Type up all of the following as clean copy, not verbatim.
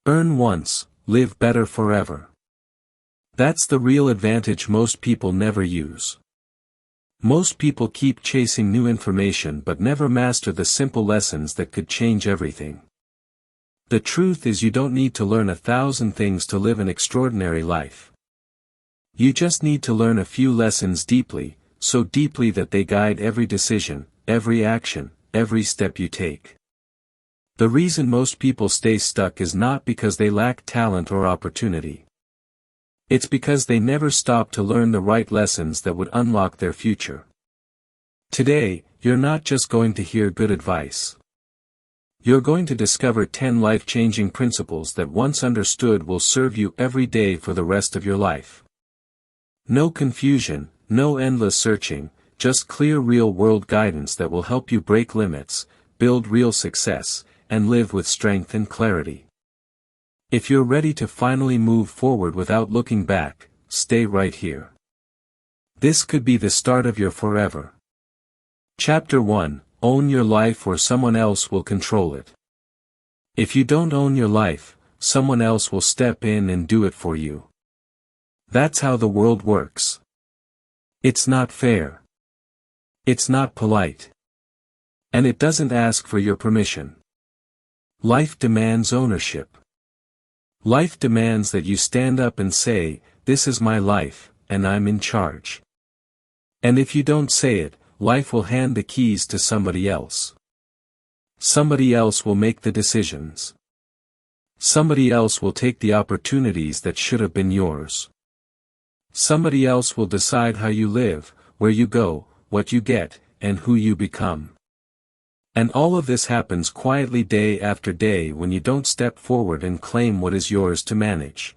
Earn once, live better forever. That's the real advantage most people never use. Most people keep chasing new information but never master the simple lessons that could change everything. The truth is, you don't need to learn 1,000 things to live an extraordinary life. You just need to learn a few lessons deeply, so deeply that they guide every decision, every action, every step you take. The reason most people stay stuck is not because they lack talent or opportunity. It's because they never stop to learn the right lessons that would unlock their future. Today, you're not just going to hear good advice. You're going to discover 10 life-changing principles that once understood will serve you every day for the rest of your life. No confusion, no endless searching, just clear real-world guidance that will help you break limits, build real success, and live with strength and clarity. If you're ready to finally move forward without looking back, stay right here. This could be the start of your forever. Chapter 1: Own your life or someone else will control it. If you don't own your life, someone else will step in and do it for you. That's how the world works. It's not fair. It's not polite. And it doesn't ask for your permission. Life demands ownership. Life demands that you stand up and say, "This is my life, and I'm in charge." And if you don't say it, life will hand the keys to somebody else. Somebody else will make the decisions. Somebody else will take the opportunities that should have been yours. Somebody else will decide how you live, where you go, what you get, and who you become. And all of this happens quietly day after day when you don't step forward and claim what is yours to manage.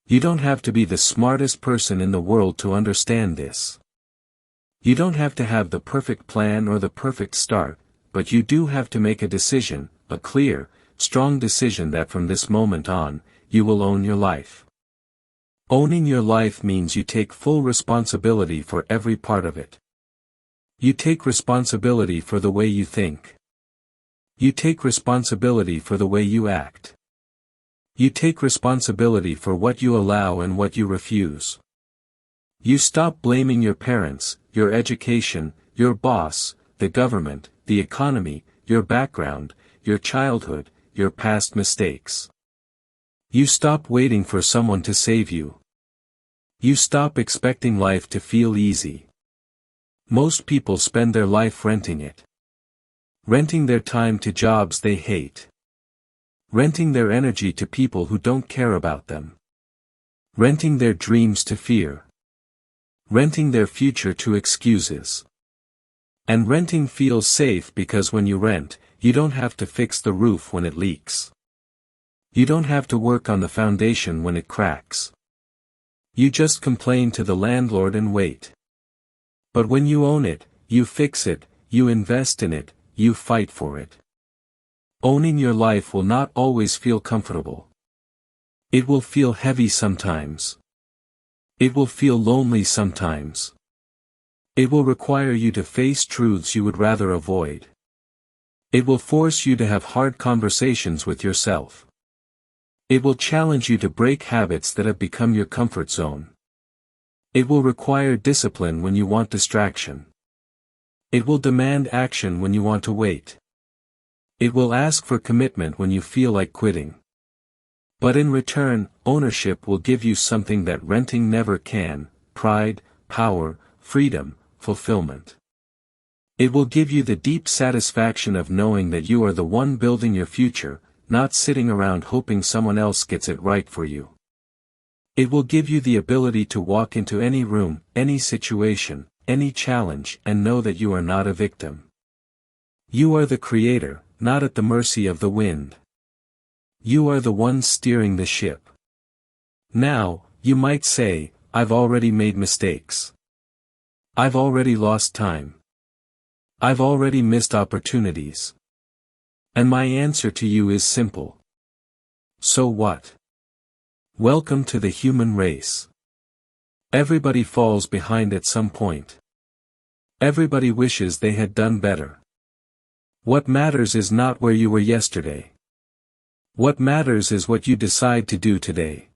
You don't have to be the smartest person in the world to understand this. You don't have to have the perfect plan or the perfect start, but you do have to make a decision, a clear, strong decision that from this moment on, you will own your life. Owning your life means you take full responsibility for every part of it. You take responsibility for the way you think. You take responsibility for the way you act. You take responsibility for what you allow and what you refuse. You stop blaming your parents, your education, your boss, the government, the economy, your background, your childhood, your past mistakes. You stop waiting for someone to save you. You stop expecting life to feel easy. Most people spend their life renting it. Renting their time to jobs they hate. Renting their energy to people who don't care about them. Renting their dreams to fear. Renting their future to excuses. And renting feels safe because when you rent, you don't have to fix the roof when it leaks. You don't have to work on the foundation when it cracks. You just complain to the landlord and wait. But when you own it, you fix it, you invest in it, you fight for it. Owning your life will not always feel comfortable. It will feel heavy sometimes. It will feel lonely sometimes. It will require you to face truths you would rather avoid. It will force you to have hard conversations with yourself. It will challenge you to break habits that have become your comfort zone. It will require discipline when you want distraction. It will demand action when you want to wait. It will ask for commitment when you feel like quitting. But in return, ownership will give you something that renting never can: pride, power, freedom, fulfillment. It will give you the deep satisfaction of knowing that you are the one building your future, not sitting around hoping someone else gets it right for you. It will give you the ability to walk into any room, any situation, any challenge, and know that you are not a victim. You are the creator, not at the mercy of the wind. You are the one steering the ship. Now, you might say, "I've already made mistakes. I've already lost time. I've already missed opportunities." And my answer to you is simple. So what? Welcome to the human race. Everybody falls behind at some point. Everybody wishes they had done better. What matters is not where you were yesterday. What matters is what you decide to do today.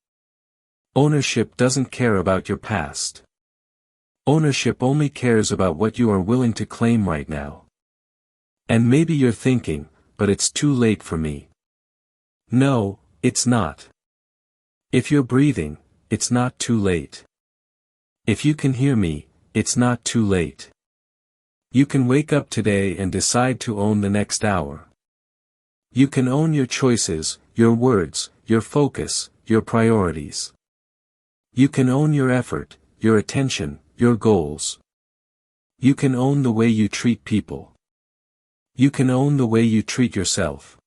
Ownership doesn't care about your past. Ownership only cares about what you are willing to claim right now. And maybe you're thinking, but it's too late for me. No, it's not. If you're breathing, it's not too late. If you can hear me, it's not too late. You can wake up today and decide to own the next hour. You can own your choices, your words, your focus, your priorities. You can own your effort, your attention, your goals. You can own the way you treat people. You can own the way you treat yourself.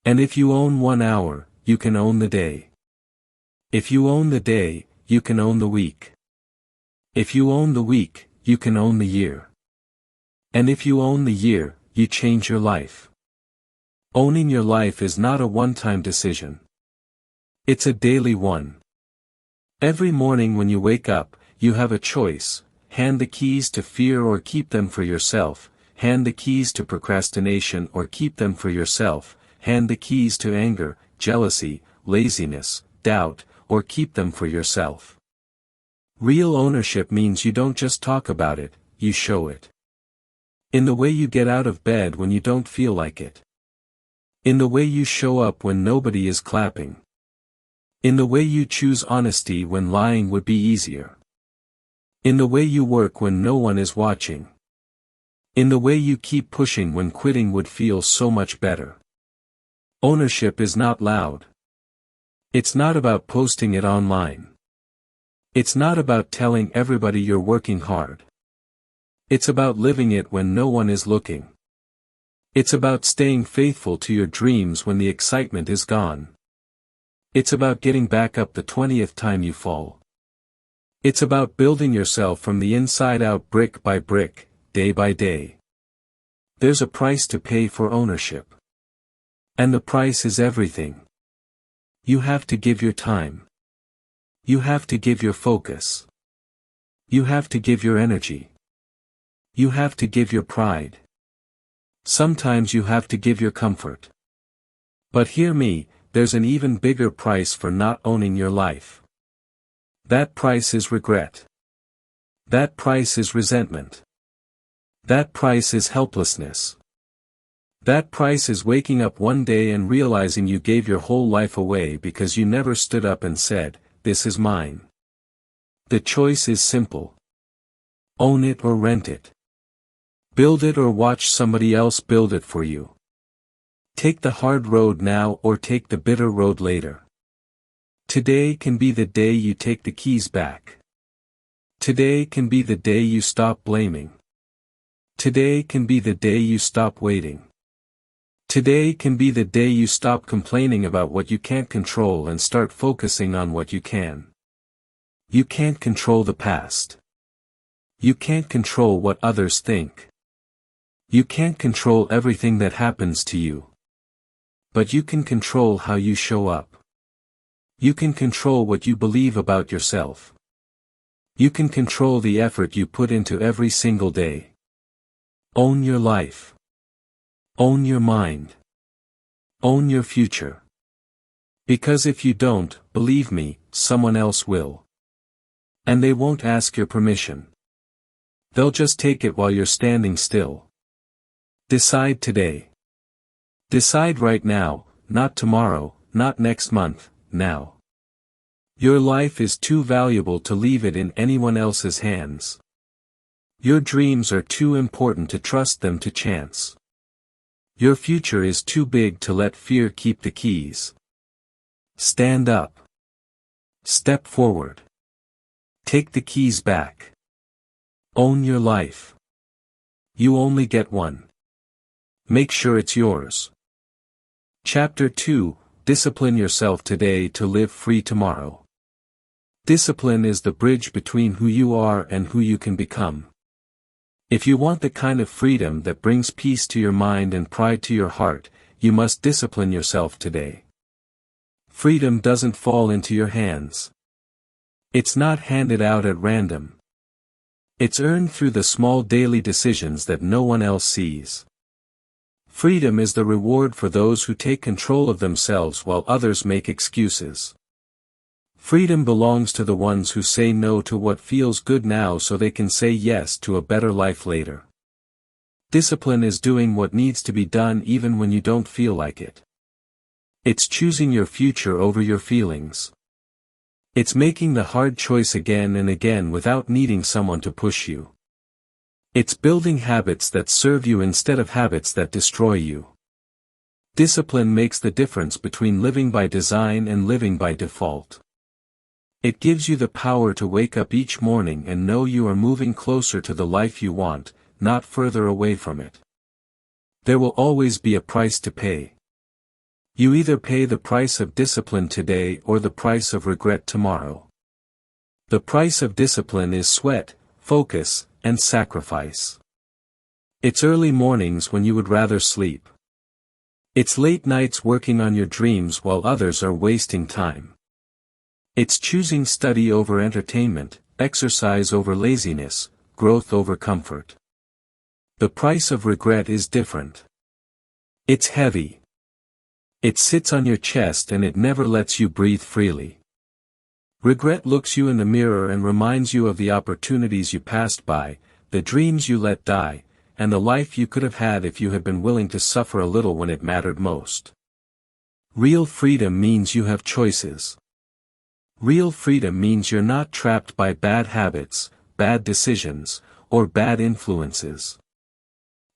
And if you own 1 hour, you can own the day. If you own the day, you can own the week. If you own the week, you can own the year. And if you own the year, you change your life. Owning your life is not a one-time decision. It's a daily one. Every morning when you wake up, you have a choice: hand the keys to fear or keep them for yourself, hand the keys to procrastination or keep them for yourself, hand the keys to anger, jealousy, laziness, doubt, or keep them for yourself. Real ownership means you don't just talk about it, you show it. In the way you get out of bed when you don't feel like it. In the way you show up when nobody is clapping. In the way you choose honesty when lying would be easier. In the way you work when no one is watching. In the way you keep pushing when quitting would feel so much better. Ownership is not loud. It's not about posting it online. It's not about telling everybody you're working hard. It's about living it when no one is looking. It's about staying faithful to your dreams when the excitement is gone. It's about getting back up the 20th time you fall. It's about building yourself from the inside out brick by brick, day by day. There's a price to pay for ownership. And the price is everything. You have to give your time. You have to give your focus. You have to give your energy. You have to give your pride. Sometimes you have to give your comfort. But hear me, there's an even bigger price for not owning your life. That price is regret. That price is resentment. That price is helplessness. That price is waking up one day and realizing you gave your whole life away because you never stood up and said, "This is mine." The choice is simple. Own it or rent it. Build it or watch somebody else build it for you. Take the hard road now or take the bitter road later. Today can be the day you take the keys back. Today can be the day you stop blaming. Today can be the day you stop waiting. Today can be the day you stop complaining about what you can't control and start focusing on what you can. You can't control the past. You can't control what others think. You can't control everything that happens to you. But you can control how you show up. You can control what you believe about yourself. You can control the effort you put into every single day. Own your life. Own your mind. Own your future. Because if you don't, believe me, someone else will. And they won't ask your permission. They'll just take it while you're standing still. Decide today. Decide right now, not tomorrow, not next month, now. Your life is too valuable to leave it in anyone else's hands. Your dreams are too important to trust them to chance. Your future is too big to let fear keep the keys. Stand up. Step forward. Take the keys back. Own your life. You only get one. Make sure it's yours. Chapter 2, Discipline yourself today to live free tomorrow. Discipline is the bridge between who you are and who you can become. If you want the kind of freedom that brings peace to your mind and pride to your heart, you must discipline yourself today. Freedom doesn't fall into your hands. It's not handed out at random. It's earned through the small daily decisions that no one else sees. Freedom is the reward for those who take control of themselves while others make excuses. Freedom belongs to the ones who say no to what feels good now so they can say yes to a better life later. Discipline is doing what needs to be done even when you don't feel like it. It's choosing your future over your feelings. It's making the hard choice again and again without needing someone to push you. It's building habits that serve you instead of habits that destroy you. Discipline makes the difference between living by design and living by default. It gives you the power to wake up each morning and know you are moving closer to the life you want, not further away from it. There will always be a price to pay. You either pay the price of discipline today or the price of regret tomorrow. The price of discipline is sweat, focus, and sacrifice. It's early mornings when you would rather sleep. It's late nights working on your dreams while others are wasting time. It's choosing study over entertainment, exercise over laziness, growth over comfort. The price of regret is different. It's heavy. It sits on your chest and it never lets you breathe freely. Regret looks you in the mirror and reminds you of the opportunities you passed by, the dreams you let die, and the life you could have had if you had been willing to suffer a little when it mattered most. Real freedom means you have choices. Real freedom means you're not trapped by bad habits, bad decisions, or bad influences.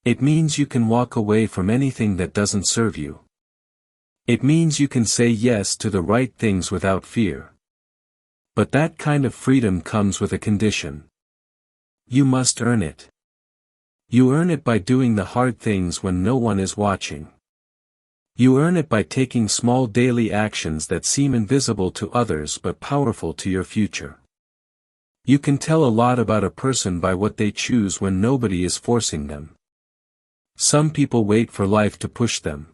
It means you can walk away from anything that doesn't serve you. It means you can say yes to the right things without fear. But that kind of freedom comes with a condition. You must earn it. You earn it by doing the hard things when no one is watching. You earn it by taking small daily actions that seem invisible to others but powerful to your future. You can tell a lot about a person by what they choose when nobody is forcing them. Some people wait for life to push them.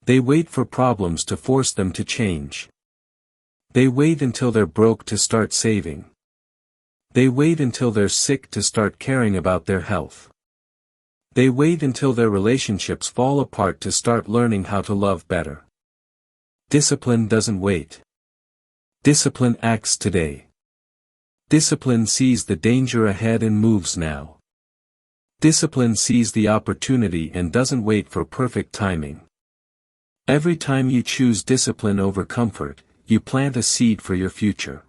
They wait for problems to force them to change. They wait until they're broke to start saving. They wait until they're sick to start caring about their health. They wait until their relationships fall apart to start learning how to love better. Discipline doesn't wait. Discipline acts today. Discipline sees the danger ahead and moves now. Discipline sees the opportunity and doesn't wait for perfect timing. Every time you choose discipline over comfort, you plant a seed for your future.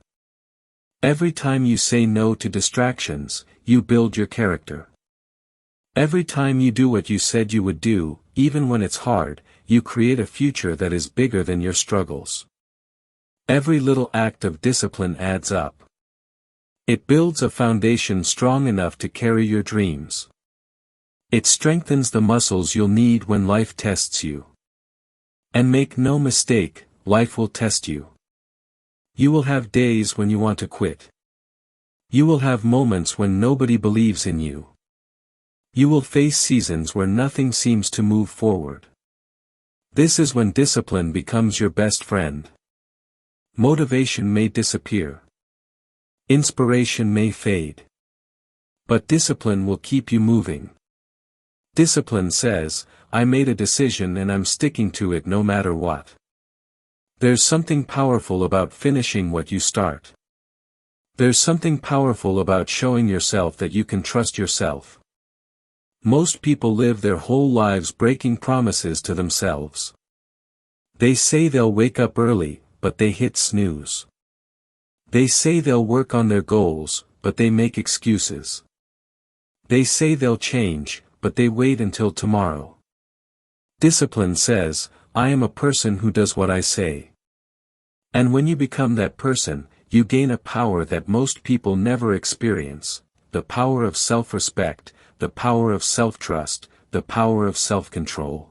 Every time you say no to distractions, you build your character. Every time you do what you said you would do, even when it's hard, you create a future that is bigger than your struggles. Every little act of discipline adds up. It builds a foundation strong enough to carry your dreams. It strengthens the muscles you'll need when life tests you. And make no mistake, life will test you. You will have days when you want to quit. You will have moments when nobody believes in you. You will face seasons where nothing seems to move forward. This is when discipline becomes your best friend. Motivation may disappear. Inspiration may fade. But discipline will keep you moving. Discipline says, I made a decision and I'm sticking to it no matter what. There's something powerful about finishing what you start. There's something powerful about showing yourself that you can trust yourself. Most people live their whole lives breaking promises to themselves. They say they'll wake up early, but they hit snooze. They say they'll work on their goals, but they make excuses. They say they'll change, but they wait until tomorrow. Discipline says, I am a person who does what I say. And when you become that person, you gain a power that most people never experience, the power of self-respect, the power of self-trust, the power of self-control.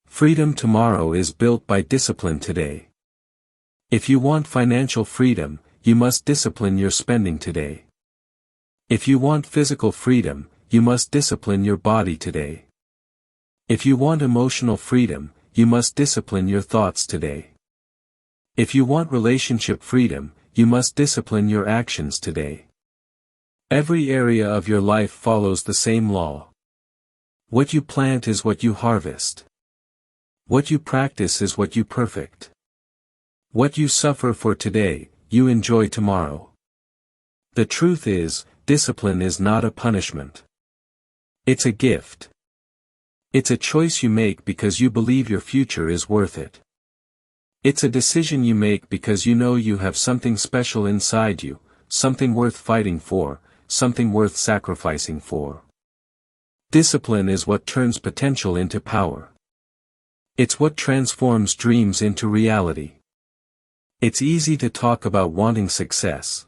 Freedom tomorrow is built by discipline today. If you want financial freedom, you must discipline your spending today. If you want physical freedom, you must discipline your body today. If you want emotional freedom, you must discipline your thoughts today. If you want relationship freedom, you must discipline your actions today. Every area of your life follows the same law. What you plant is what you harvest. What you practice is what you perfect. What you suffer for today, you enjoy tomorrow. The truth is, discipline is not a punishment. It's a gift. It's a choice you make because you believe your future is worth it. It's a decision you make because you know you have something special inside you, something worth fighting for, something worth sacrificing for. Discipline is what turns potential into power. It's what transforms dreams into reality. It's easy to talk about wanting success.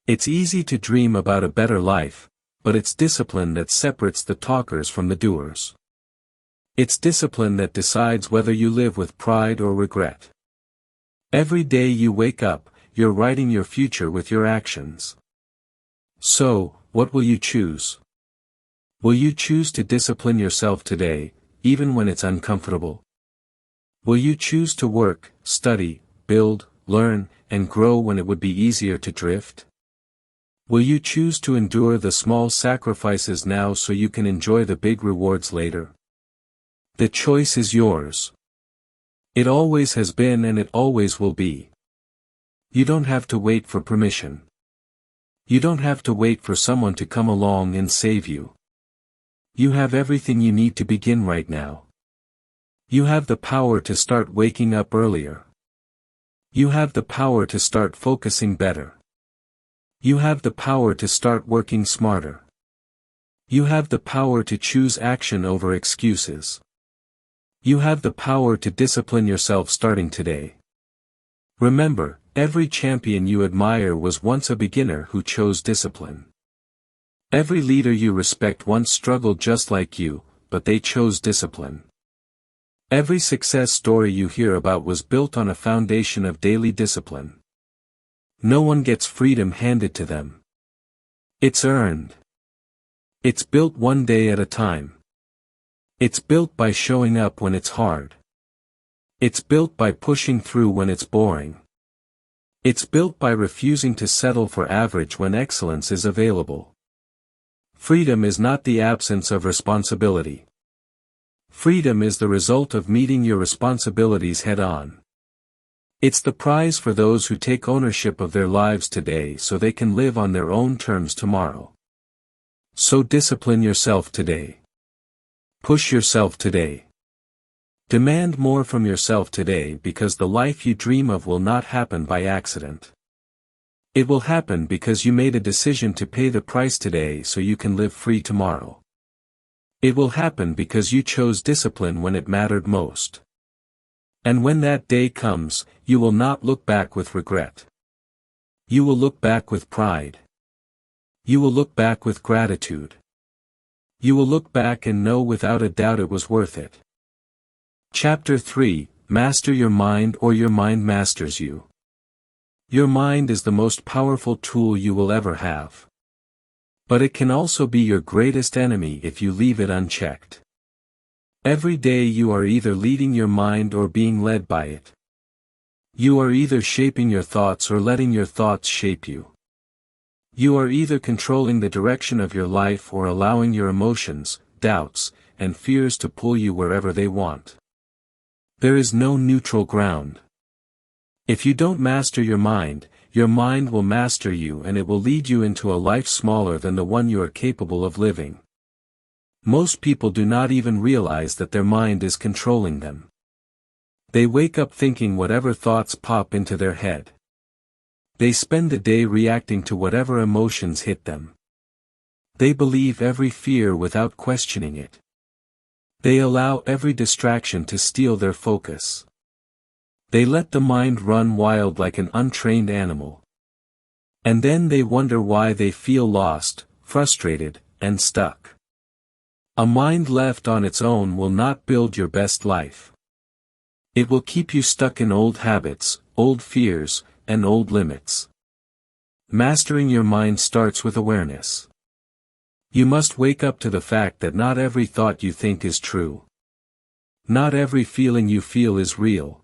It's easy to dream about a better life, but it's discipline that separates the talkers from the doers. It's discipline that decides whether you live with pride or regret. Every day you wake up, you're writing your future with your actions. So, what will you choose? Will you choose to discipline yourself today, even when it's uncomfortable? Will you choose to work, study, build, learn, and grow when it would be easier to drift? Will you choose to endure the small sacrifices now so you can enjoy the big rewards later? The choice is yours. It always has been and it always will be. You don't have to wait for permission. You don't have to wait for someone to come along and save you. You have everything you need to begin right now. You have the power to start waking up earlier. You have the power to start focusing better. You have the power to start working smarter. You have the power to choose action over excuses. You have the power to discipline yourself starting today. Remember, every champion you admire was once a beginner who chose discipline. Every leader you respect once struggled just like you, but they chose discipline. Every success story you hear about was built on a foundation of daily discipline. No one gets freedom handed to them. It's earned. It's built one day at a time. It's built by showing up when it's hard. It's built by pushing through when it's boring. It's built by refusing to settle for average when excellence is available. Freedom is not the absence of responsibility. Freedom is the result of meeting your responsibilities head-on. It's the prize for those who take ownership of their lives today so they can live on their own terms tomorrow. So discipline yourself today. Push yourself today. Demand more from yourself today because the life you dream of will not happen by accident. It will happen because you made a decision to pay the price today so you can live free tomorrow. It will happen because you chose discipline when it mattered most. And when that day comes, you will not look back with regret. You will look back with pride. You will look back with gratitude. You will look back and know without a doubt it was worth it. Chapter 3, Master Your Mind or Your Mind Masters You. Your mind is the most powerful tool you will ever have. But it can also be your greatest enemy if you leave it unchecked. Every day you are either leading your mind or being led by it. You are either shaping your thoughts or letting your thoughts shape you. You are either controlling the direction of your life or allowing your emotions, doubts, and fears to pull you wherever they want. There is no neutral ground. If you don't master your mind will master you and it will lead you into a life smaller than the one you are capable of living. Most people do not even realize that their mind is controlling them. They wake up thinking whatever thoughts pop into their head. They spend the day reacting to whatever emotions hit them. They believe every fear without questioning it. They allow every distraction to steal their focus. They let the mind run wild like an untrained animal. And then they wonder why they feel lost, frustrated, and stuck. A mind left on its own will not build your best life. It will keep you stuck in old habits, old fears, and old limits. Mastering your mind starts with awareness. You must wake up to the fact that not every thought you think is true. Not every feeling you feel is real.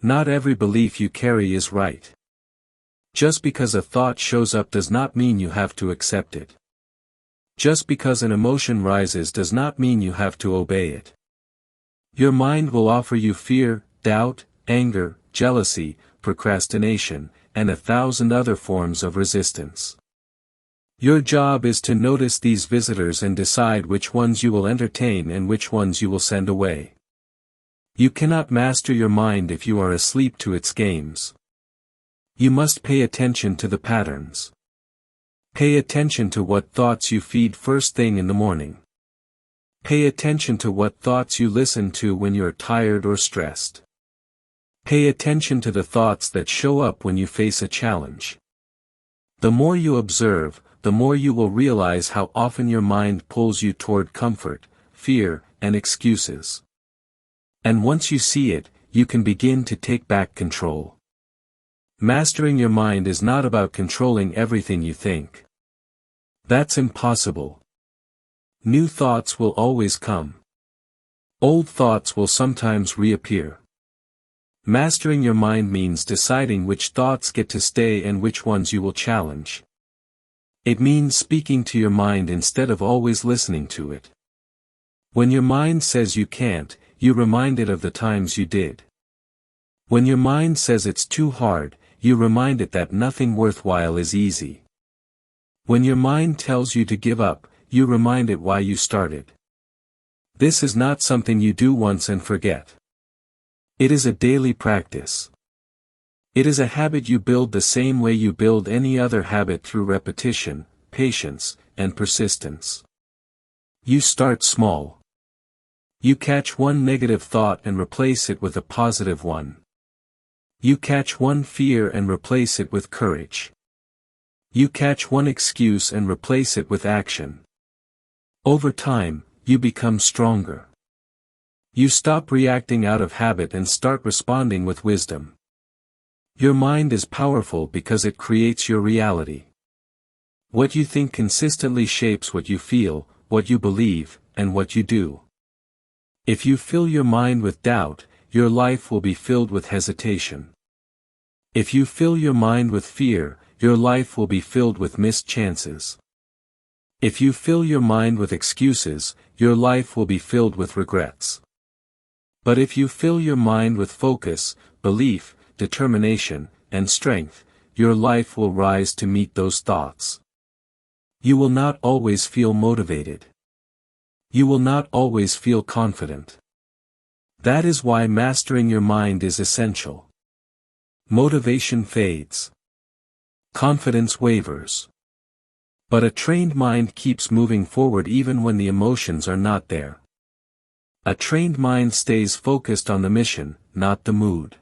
Not every belief you carry is right. Just because a thought shows up does not mean you have to accept it. Just because an emotion rises does not mean you have to obey it. Your mind will offer you fear, doubt, anger, jealousy, procrastination, and 1,000 other forms of resistance. Your job is to notice these visitors and decide which ones you will entertain and which ones you will send away. You cannot master your mind if you are asleep to its games. You must pay attention to the patterns. Pay attention to what thoughts you feed first thing in the morning. Pay attention to what thoughts you listen to when you're tired or stressed. Pay attention to the thoughts that show up when you face a challenge. The more you observe, the more you will realize how often your mind pulls you toward comfort, fear, and excuses. And once you see it, you can begin to take back control. Mastering your mind is not about controlling everything you think. That's impossible. New thoughts will always come. Old thoughts will sometimes reappear. Mastering your mind means deciding which thoughts get to stay and which ones you will challenge. It means speaking to your mind instead of always listening to it. When your mind says you can't, you remind it of the times you did. When your mind says it's too hard, you remind it that nothing worthwhile is easy. When your mind tells you to give up, you remind it why you started. This is not something you do once and forget. It is a daily practice. It is a habit you build the same way you build any other habit through repetition, patience, and persistence. You start small. You catch one negative thought and replace it with a positive one. You catch one fear and replace it with courage. You catch one excuse and replace it with action. Over time, you become stronger. You stop reacting out of habit and start responding with wisdom. Your mind is powerful because it creates your reality. What you think consistently shapes what you feel, what you believe, and what you do. If you fill your mind with doubt, your life will be filled with hesitation. If you fill your mind with fear, your life will be filled with missed chances. If you fill your mind with excuses, your life will be filled with regrets. But if you fill your mind with focus, belief, determination, and strength, your life will rise to meet those thoughts. You will not always feel motivated. You will not always feel confident. That is why mastering your mind is essential. Motivation fades. Confidence wavers. But a trained mind keeps moving forward even when the emotions are not there. A trained mind stays focused on the mission, not the mood.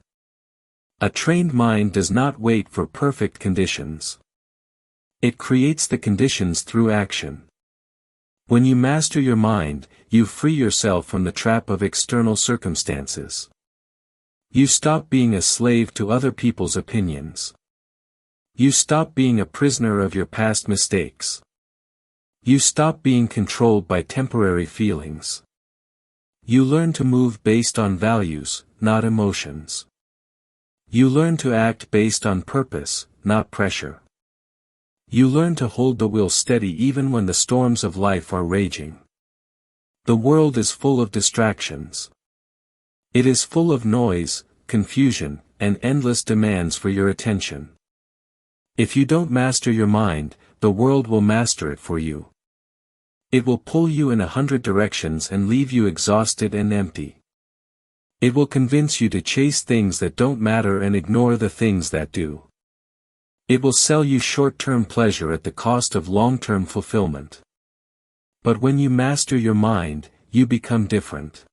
A trained mind does not wait for perfect conditions. It creates the conditions through action. When you master your mind, you free yourself from the trap of external circumstances. You stop being a slave to other people's opinions. You stop being a prisoner of your past mistakes. You stop being controlled by temporary feelings. You learn to move based on values, not emotions. You learn to act based on purpose, not pressure. You learn to hold the will steady even when the storms of life are raging. The world is full of distractions. It is full of noise, confusion, and endless demands for your attention. If you don't master your mind, the world will master it for you. It will pull you in 100 directions and leave you exhausted and empty. It will convince you to chase things that don't matter and ignore the things that do. It will sell you short-term pleasure at the cost of long-term fulfillment. But when you master your mind, you become different.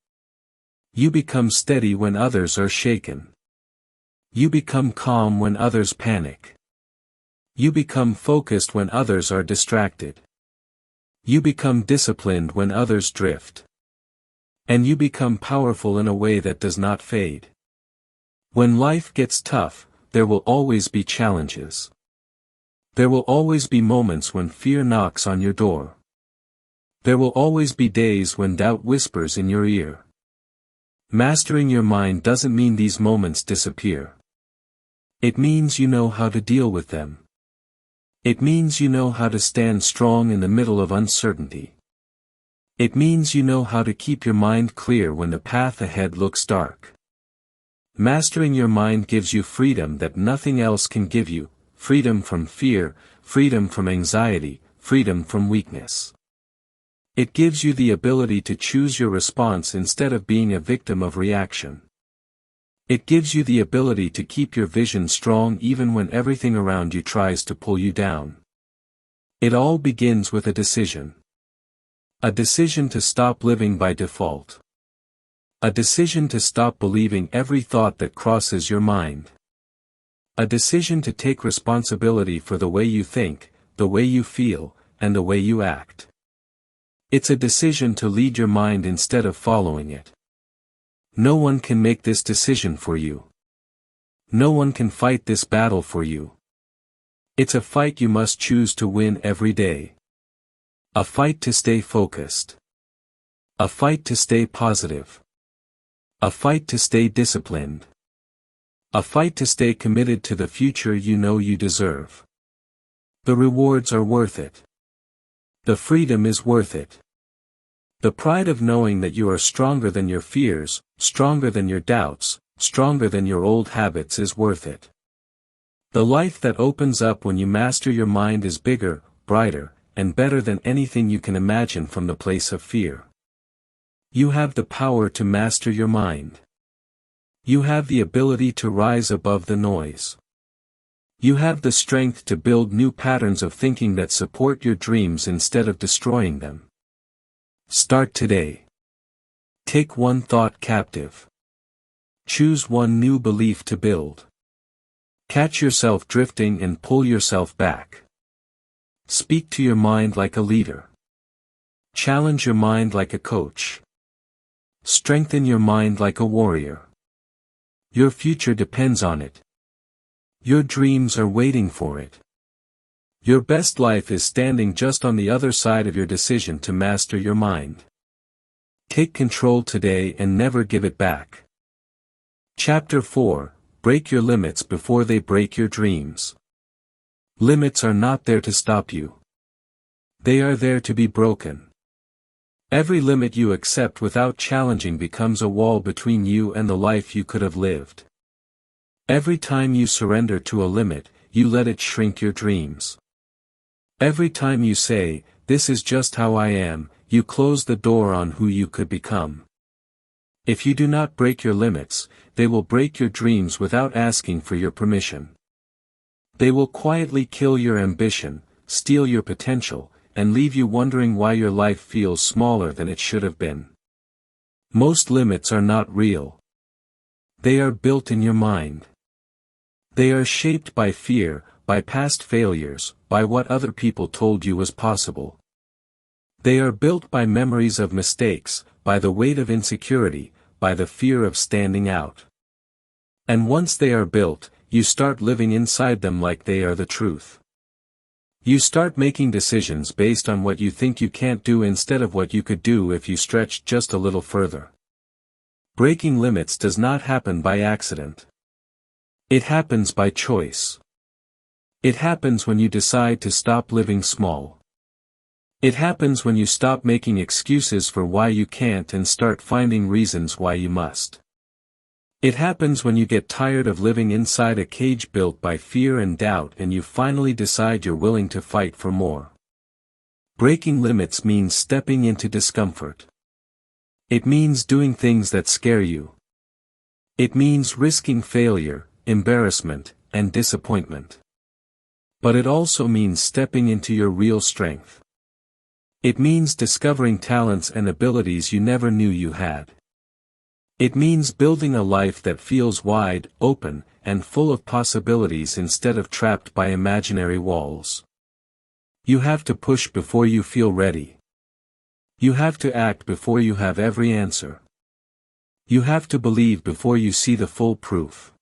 You become steady when others are shaken. You become calm when others panic. You become focused when others are distracted. You become disciplined when others drift. And you become powerful in a way that does not fade. When life gets tough, there will always be challenges. There will always be moments when fear knocks on your door. There will always be days when doubt whispers in your ear. Mastering your mind doesn't mean these moments disappear. It means you know how to deal with them. It means you know how to stand strong in the middle of uncertainty. It means you know how to keep your mind clear when the path ahead looks dark. Mastering your mind gives you freedom that nothing else can give you, freedom from fear, freedom from anxiety, freedom from weakness. It gives you the ability to choose your response instead of being a victim of reaction. It gives you the ability to keep your vision strong even when everything around you tries to pull you down. It all begins with a decision. A decision to stop living by default. A decision to stop believing every thought that crosses your mind. A decision to take responsibility for the way you think, the way you feel, and the way you act. It's a decision to lead your mind instead of following it. No one can make this decision for you. No one can fight this battle for you. It's a fight you must choose to win every day. A fight to stay focused. A fight to stay positive. A fight to stay disciplined. A fight to stay committed to the future you know you deserve. The rewards are worth it. The freedom is worth it. The pride of knowing that you are stronger than your fears, stronger than your doubts, stronger than your old habits is worth it. The life that opens up when you master your mind is bigger, brighter, and better than anything you can imagine from the place of fear. You have the power to master your mind. You have the ability to rise above the noise. You have the strength to build new patterns of thinking that support your dreams instead of destroying them. Start today. Take one thought captive. Choose one new belief to build. Catch yourself drifting and pull yourself back. Speak to your mind like a leader. Challenge your mind like a coach. Strengthen your mind like a warrior. Your future depends on it. Your dreams are waiting for it. Your best life is standing just on the other side of your decision to master your mind. Take control today and never give it back. Chapter 4: Break your limits before they break your dreams. Limits are not there to stop you. They are there to be broken. Every limit you accept without challenging becomes a wall between you and the life you could have lived. Every time you surrender to a limit, you let it shrink your dreams. Every time you say, "This is just how I am," you close the door on who you could become. If you do not break your limits, they will break your dreams without asking for your permission. They will quietly kill your ambition, steal your potential, and leave you wondering why your life feels smaller than it should have been. Most limits are not real. They are built in your mind. They are shaped by fear, by past failures, by what other people told you was possible. They are built by memories of mistakes, by the weight of insecurity, by the fear of standing out. And once they are built, you start living inside them like they are the truth. You start making decisions based on what you think you can't do instead of what you could do if you stretched just a little further. Breaking limits does not happen by accident. It happens by choice. It happens when you decide to stop living small. It happens when you stop making excuses for why you can't and start finding reasons why you must. It happens when you get tired of living inside a cage built by fear and doubt and you finally decide you're willing to fight for more. Breaking limits means stepping into discomfort. It means doing things that scare you. It means risking failure, embarrassment, and disappointment. But it also means stepping into your real strength. It means discovering talents and abilities you never knew you had. It means building a life that feels wide, open, and full of possibilities instead of trapped by imaginary walls. You have to push before you feel ready. You have to act before you have every answer. You have to believe before you see the full proof.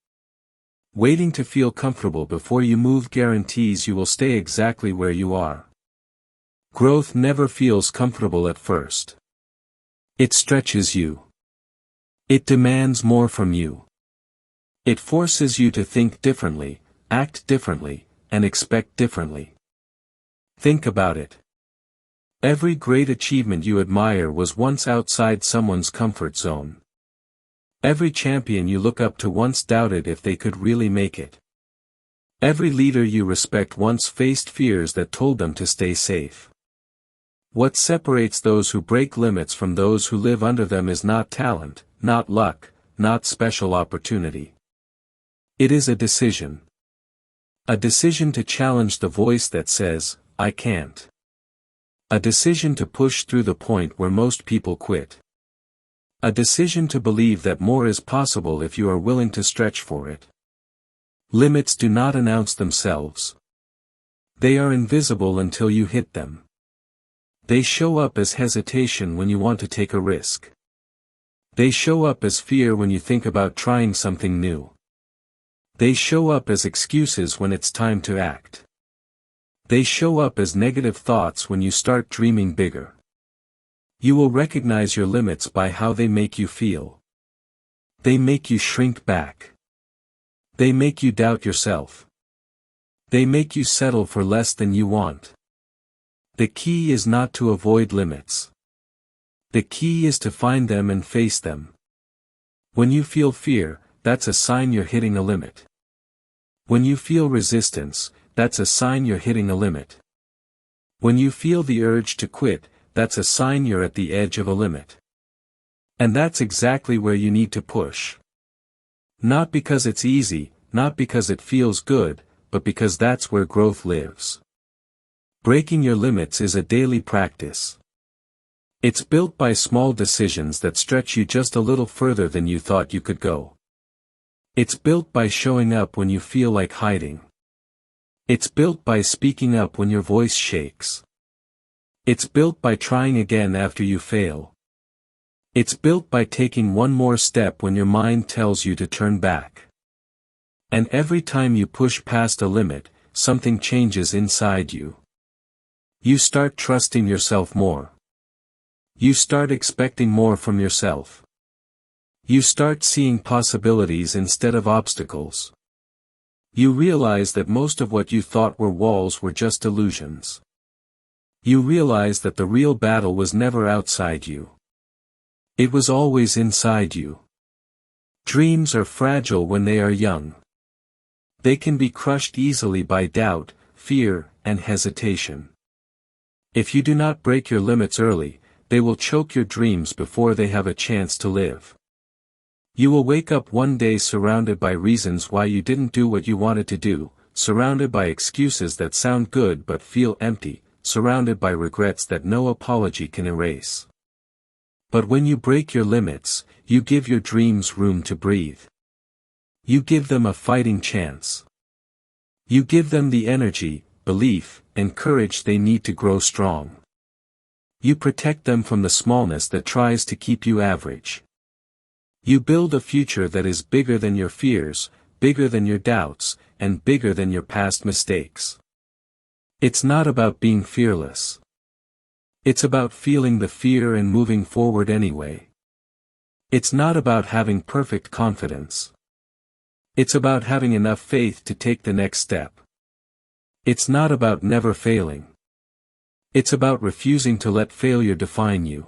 Waiting to feel comfortable before you move guarantees you will stay exactly where you are. Growth never feels comfortable at first. It stretches you. It demands more from you. It forces you to think differently, act differently, and expect differently. Think about it. Every great achievement you admire was once outside someone's comfort zone. Every champion you look up to once doubted if they could really make it. Every leader you respect once faced fears that told them to stay safe. What separates those who break limits from those who live under them is not talent, not luck, not special opportunity. It is a decision. A decision to challenge the voice that says, "I can't." A decision to push through the point where most people quit. A decision to believe that more is possible if you are willing to stretch for it. Limits do not announce themselves. They are invisible until you hit them. They show up as hesitation when you want to take a risk. They show up as fear when you think about trying something new. They show up as excuses when it's time to act. They show up as negative thoughts when you start dreaming bigger. You will recognize your limits by how they make you feel. They make you shrink back. They make you doubt yourself. They make you settle for less than you want. The key is not to avoid limits. The key is to find them and face them. When you feel fear, that's a sign you're hitting a limit. When you feel resistance, that's a sign you're hitting a limit. When you feel the urge to quit, that's a sign you're at the edge of a limit. And that's exactly where you need to push. Not because it's easy, not because it feels good, but because that's where growth lives. Breaking your limits is a daily practice. It's built by small decisions that stretch you just a little further than you thought you could go. It's built by showing up when you feel like hiding. It's built by speaking up when your voice shakes. It's built by trying again after you fail. It's built by taking one more step when your mind tells you to turn back. And every time you push past a limit, something changes inside you. You start trusting yourself more. You start expecting more from yourself. You start seeing possibilities instead of obstacles. You realize that most of what you thought were walls were just illusions. You realize that the real battle was never outside you. It was always inside you. Dreams are fragile when they are young. They can be crushed easily by doubt, fear, and hesitation. If you do not break your limits early, they will choke your dreams before they have a chance to live. You will wake up one day surrounded by reasons why you didn't do what you wanted to do, surrounded by excuses that sound good but feel empty, surrounded by regrets that no apology can erase. But when you break your limits, you give your dreams room to breathe. You give them a fighting chance. You give them the energy, belief, and courage they need to grow strong. You protect them from the smallness that tries to keep you average. You build a future that is bigger than your fears, bigger than your doubts, and bigger than your past mistakes. It's not about being fearless. It's about feeling the fear and moving forward anyway. It's not about having perfect confidence. It's about having enough faith to take the next step. It's not about never failing. It's about refusing to let failure define you.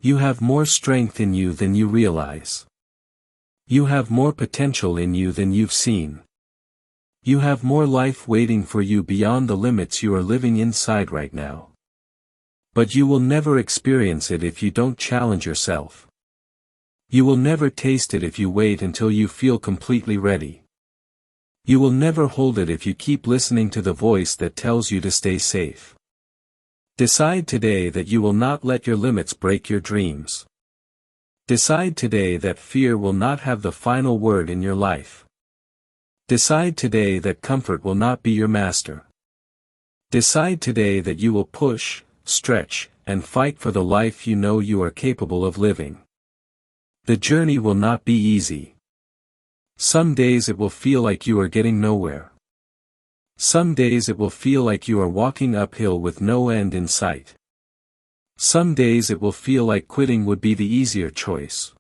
You have more strength in you than you realize. You have more potential in you than you've seen. You have more life waiting for you beyond the limits you are living inside right now. But you will never experience it if you don't challenge yourself. You will never taste it if you wait until you feel completely ready. You will never hold it if you keep listening to the voice that tells you to stay safe. Decide today that you will not let your limits break your dreams. Decide today that fear will not have the final word in your life. Decide today that comfort will not be your master. Decide today that you will push, stretch, and fight for the life you know you are capable of living. The journey will not be easy. Some days it will feel like you are getting nowhere. Some days it will feel like you are walking uphill with no end in sight. Some days it will feel like quitting would be the easier choice.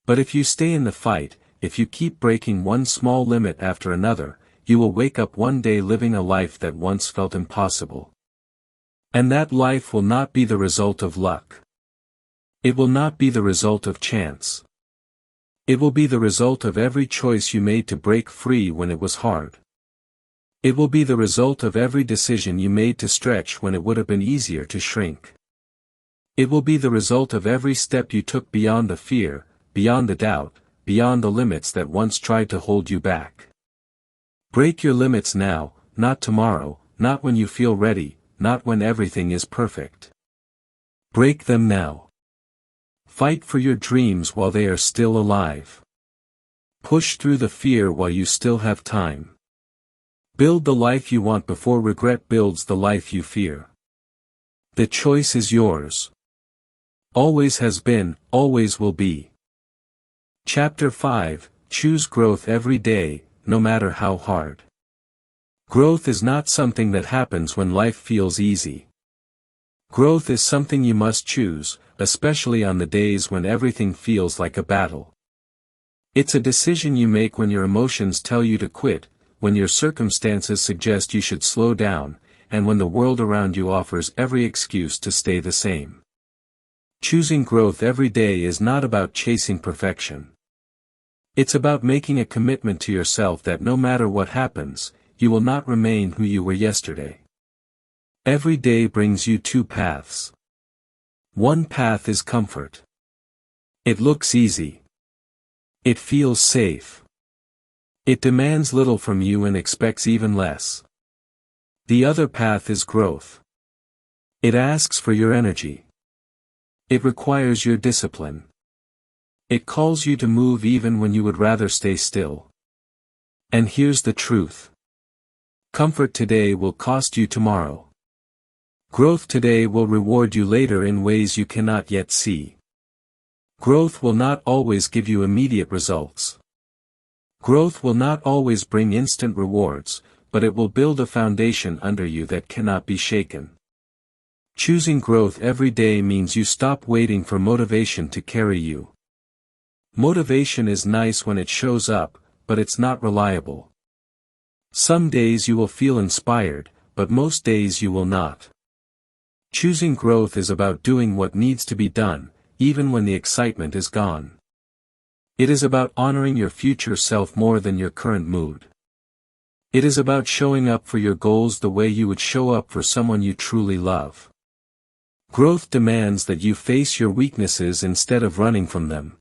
But if you stay in the fight, if you keep breaking one small limit after another, you will wake up one day living a life that once felt impossible. And that life will not be the result of luck. It will not be the result of chance. It will be the result of every choice you made to break free when it was hard. It will be the result of every decision you made to stretch when it would have been easier to shrink. It will be the result of every step you took beyond the fear, beyond the doubt, beyond the limits that once tried to hold you back. Break your limits now, not tomorrow, not when you feel ready, not when everything is perfect. Break them now. Fight for your dreams while they are still alive. Push through the fear while you still have time. Build the life you want before regret builds the life you fear. The choice is yours. Always has been, always will be. Chapter 5, Choose growth every day, no matter how hard. Growth is not something that happens when life feels easy. Growth is something you must choose, especially on the days when everything feels like a battle. It's a decision you make when your emotions tell you to quit, when your circumstances suggest you should slow down, and when the world around you offers every excuse to stay the same. Choosing growth every day is not about chasing perfection. It's about making a commitment to yourself that no matter what happens, you will not remain who you were yesterday. Every day brings you two paths. One path is comfort. It looks easy. It feels safe. It demands little from you and expects even less. The other path is growth. It asks for your energy. It requires your discipline. It calls you to move even when you would rather stay still. And here's the truth. Comfort today will cost you tomorrow. Growth today will reward you later in ways you cannot yet see. Growth will not always give you immediate results. Growth will not always bring instant rewards, but it will build a foundation under you that cannot be shaken. Choosing growth every day means you stop waiting for motivation to carry you. Motivation is nice when it shows up, but it's not reliable. Some days you will feel inspired, but most days you will not. Choosing growth is about doing what needs to be done, even when the excitement is gone. It is about honoring your future self more than your current mood. It is about showing up for your goals the way you would show up for someone you truly love. Growth demands that you face your weaknesses instead of running from them.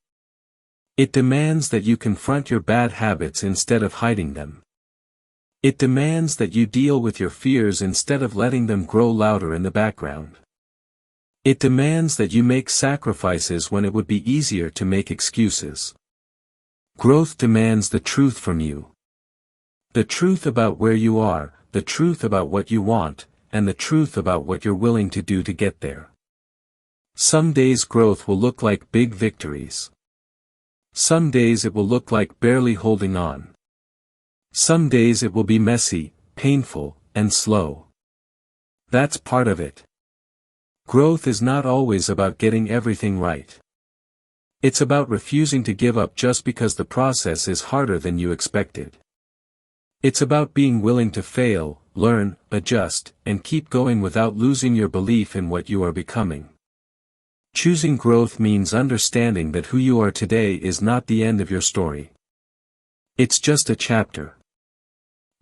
It demands that you confront your bad habits instead of hiding them. It demands that you deal with your fears instead of letting them grow louder in the background. It demands that you make sacrifices when it would be easier to make excuses. Growth demands the truth from you. The truth about where you are, the truth about what you want, and the truth about what you're willing to do to get there. Some days growth will look like big victories. Some days it will look like barely holding on. Some days it will be messy, painful, and slow. That's part of it. Growth is not always about getting everything right. It's about refusing to give up just because the process is harder than you expected. It's about being willing to fail, learn, adjust, and keep going without losing your belief in what you are becoming. Choosing growth means understanding that who you are today is not the end of your story. It's just a chapter.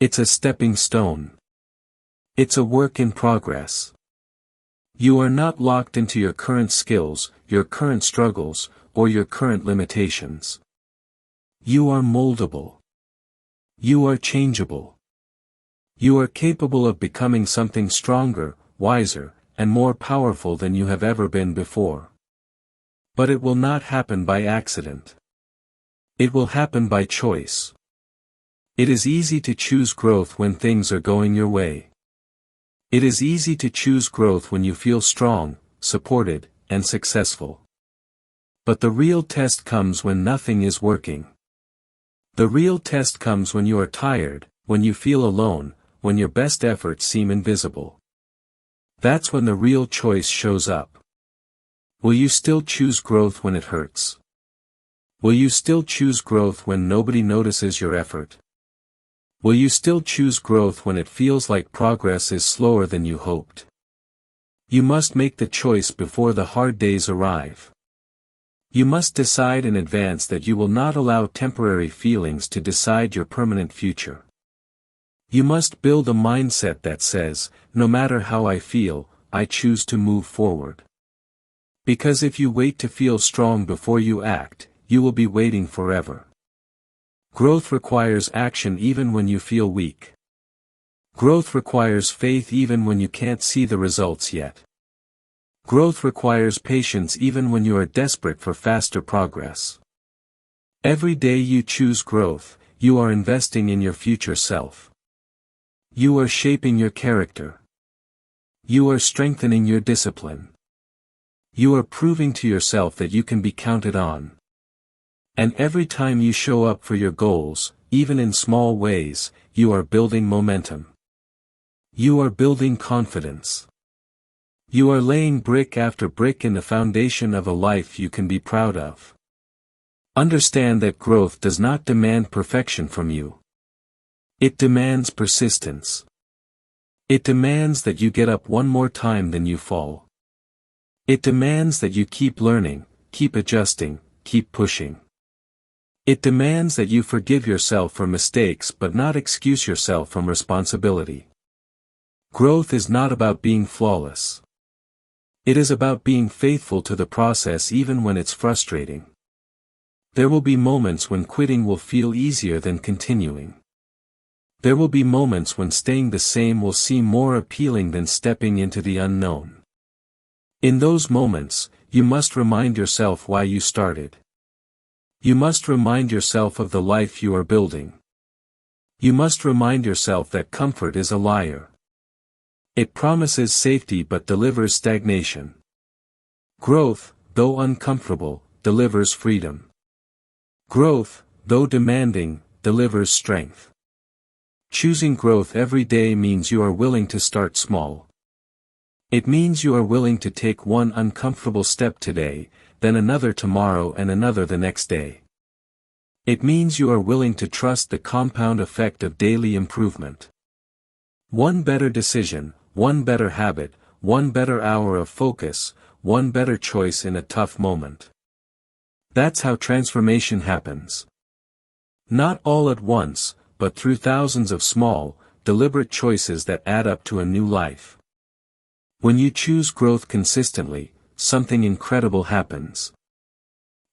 It's a stepping stone. It's a work in progress. You are not locked into your current skills, your current struggles, or your current limitations. You are moldable. You are changeable. You are capable of becoming something stronger, wiser, and more powerful than you have ever been before. But it will not happen by accident. It will happen by choice. It is easy to choose growth when things are going your way. It is easy to choose growth when you feel strong, supported, and successful. But the real test comes when nothing is working. The real test comes when you are tired, when you feel alone, when your best efforts seem invisible. That's when the real choice shows up. Will you still choose growth when it hurts? Will you still choose growth when nobody notices your effort? Will you still choose growth when it feels like progress is slower than you hoped? You must make the choice before the hard days arrive. You must decide in advance that you will not allow temporary feelings to decide your permanent future. You must build a mindset that says, no matter how I feel, I choose to move forward. Because if you wait to feel strong before you act, you will be waiting forever. Growth requires action even when you feel weak. Growth requires faith even when you can't see the results yet. Growth requires patience even when you are desperate for faster progress. Every day you choose growth, you are investing in your future self. You are shaping your character. You are strengthening your discipline. You are proving to yourself that you can be counted on. And every time you show up for your goals, even in small ways, you are building momentum. You are building confidence. You are laying brick after brick in the foundation of a life you can be proud of. Understand that growth does not demand perfection from you. It demands persistence. It demands that you get up one more time than you fall. It demands that you keep learning, keep adjusting, keep pushing. It demands that you forgive yourself for mistakes but not excuse yourself from responsibility. Growth is not about being flawless. It is about being faithful to the process even when it's frustrating. There will be moments when quitting will feel easier than continuing. There will be moments when staying the same will seem more appealing than stepping into the unknown. In those moments, you must remind yourself why you started. You must remind yourself of the life you are building. You must remind yourself that comfort is a liar. It promises safety but delivers stagnation. Growth, though uncomfortable, delivers freedom. Growth, though demanding, delivers strength. Choosing growth every day means you are willing to start small. It means you are willing to take one uncomfortable step today, then another tomorrow and another the next day. It means you are willing to trust the compound effect of daily improvement. One better decision, one better habit, one better hour of focus, one better choice in a tough moment. That's how transformation happens. Not all at once, but through thousands of small, deliberate choices that add up to a new life. When you choose growth consistently, something incredible happens.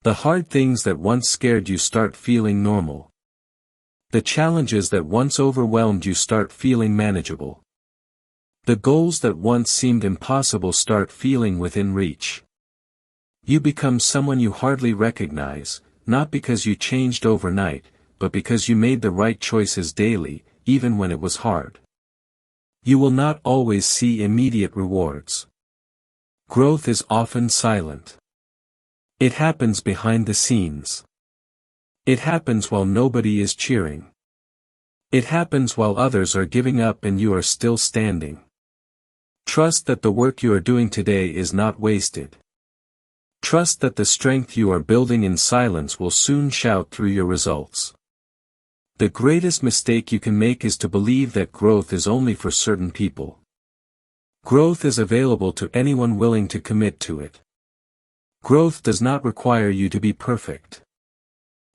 The hard things that once scared you start feeling normal. The challenges that once overwhelmed you start feeling manageable. The goals that once seemed impossible start feeling within reach. You become someone you hardly recognize, not because you changed overnight, but because you made the right choices daily, even when it was hard. You will not always see immediate rewards. Growth is often silent. It happens behind the scenes. It happens while nobody is cheering. It happens while others are giving up and you are still standing. Trust that the work you are doing today is not wasted. Trust that the strength you are building in silence will soon shout through your results. The greatest mistake you can make is to believe that growth is only for certain people. Growth is available to anyone willing to commit to it. Growth does not require you to be perfect.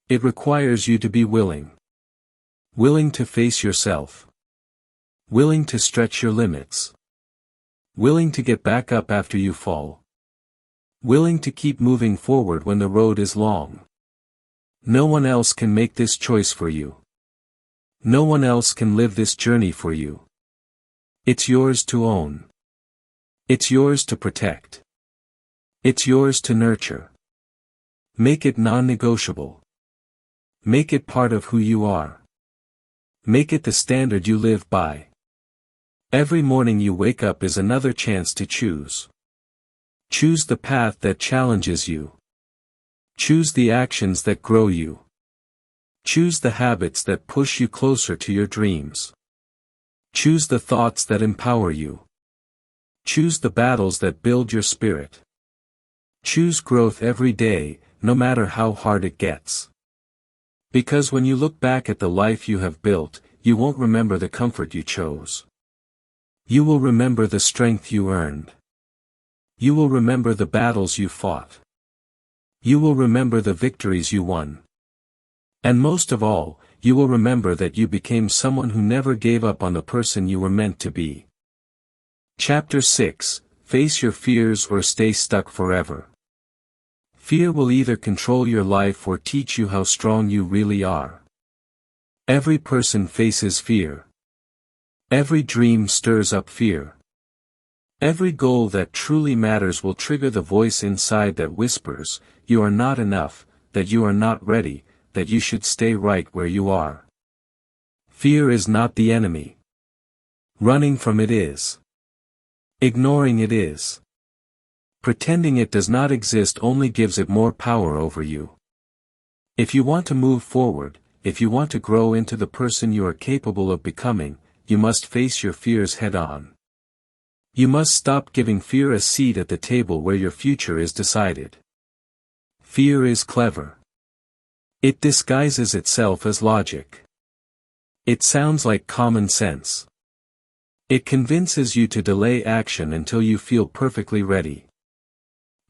It requires you to be willing. Willing to face yourself. Willing to stretch your limits. Willing to get back up after you fall. Willing to keep moving forward when the road is long. No one else can make this choice for you. No one else can live this journey for you. It's yours to own. It's yours to protect. It's yours to nurture. Make it non-negotiable. Make it part of who you are. Make it the standard you live by. Every morning you wake up is another chance to choose. Choose the path that challenges you. Choose the actions that grow you. Choose the habits that push you closer to your dreams. Choose the thoughts that empower you. Choose the battles that build your spirit. Choose growth every day, no matter how hard it gets. Because when you look back at the life you have built, you won't remember the comfort you chose. You will remember the strength you earned. You will remember the battles you fought. You will remember the victories you won. And most of all, you will remember that you became someone who never gave up on the person you were meant to be. Chapter 6: Face your fears or stay stuck forever. Fear will either control your life or teach you how strong you really are. Every person faces fear. Every dream stirs up fear. Every goal that truly matters will trigger the voice inside that whispers, "You are not enough, that you are not ready, that you should stay right where you are." Fear is not the enemy. Running from it is. Ignoring it is. Pretending it does not exist only gives it more power over you. If you want to move forward, if you want to grow into the person you are capable of becoming, you must face your fears head-on. You must stop giving fear a seat at the table where your future is decided. Fear is clever. It disguises itself as logic. It sounds like common sense. It convinces you to delay action until you feel perfectly ready.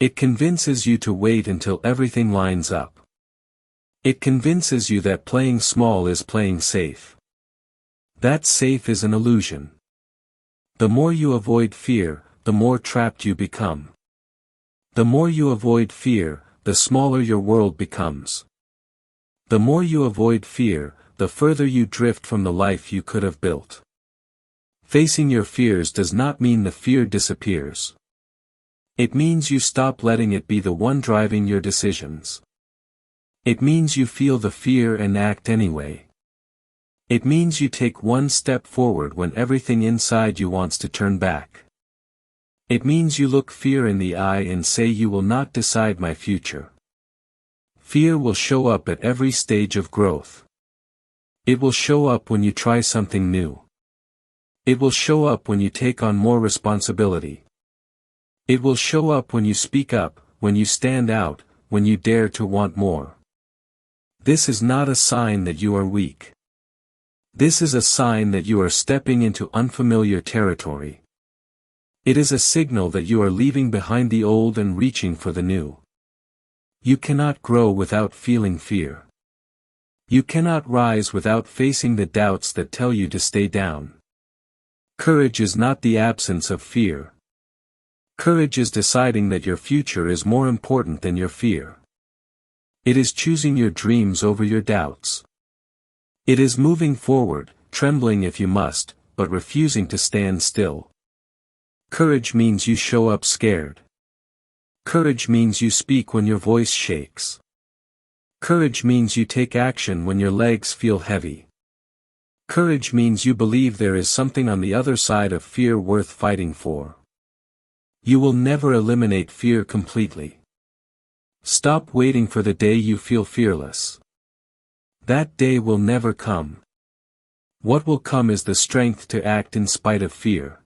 It convinces you to wait until everything lines up. It convinces you that playing small is playing safe. That safe is an illusion. The more you avoid fear, the more trapped you become. The more you avoid fear, the smaller your world becomes. The more you avoid fear, the further you drift from the life you could have built. Facing your fears does not mean the fear disappears. It means you stop letting it be the one driving your decisions. It means you feel the fear and act anyway. It means you take one step forward when everything inside you wants to turn back. It means you look fear in the eye and say, "You will not decide my future." Fear will show up at every stage of growth. It will show up when you try something new. It will show up when you take on more responsibility. It will show up when you speak up, when you stand out, when you dare to want more. This is not a sign that you are weak. This is a sign that you are stepping into unfamiliar territory. It is a signal that you are leaving behind the old and reaching for the new. You cannot grow without feeling fear. You cannot rise without facing the doubts that tell you to stay down. Courage is not the absence of fear. Courage is deciding that your future is more important than your fear. It is choosing your dreams over your doubts. It is moving forward, trembling if you must, but refusing to stand still. Courage means you show up scared. Courage means you speak when your voice shakes. Courage means you take action when your legs feel heavy. Courage means you believe there is something on the other side of fear worth fighting for. You will never eliminate fear completely. Stop waiting for the day you feel fearless. That day will never come. What will come is the strength to act in spite of fear.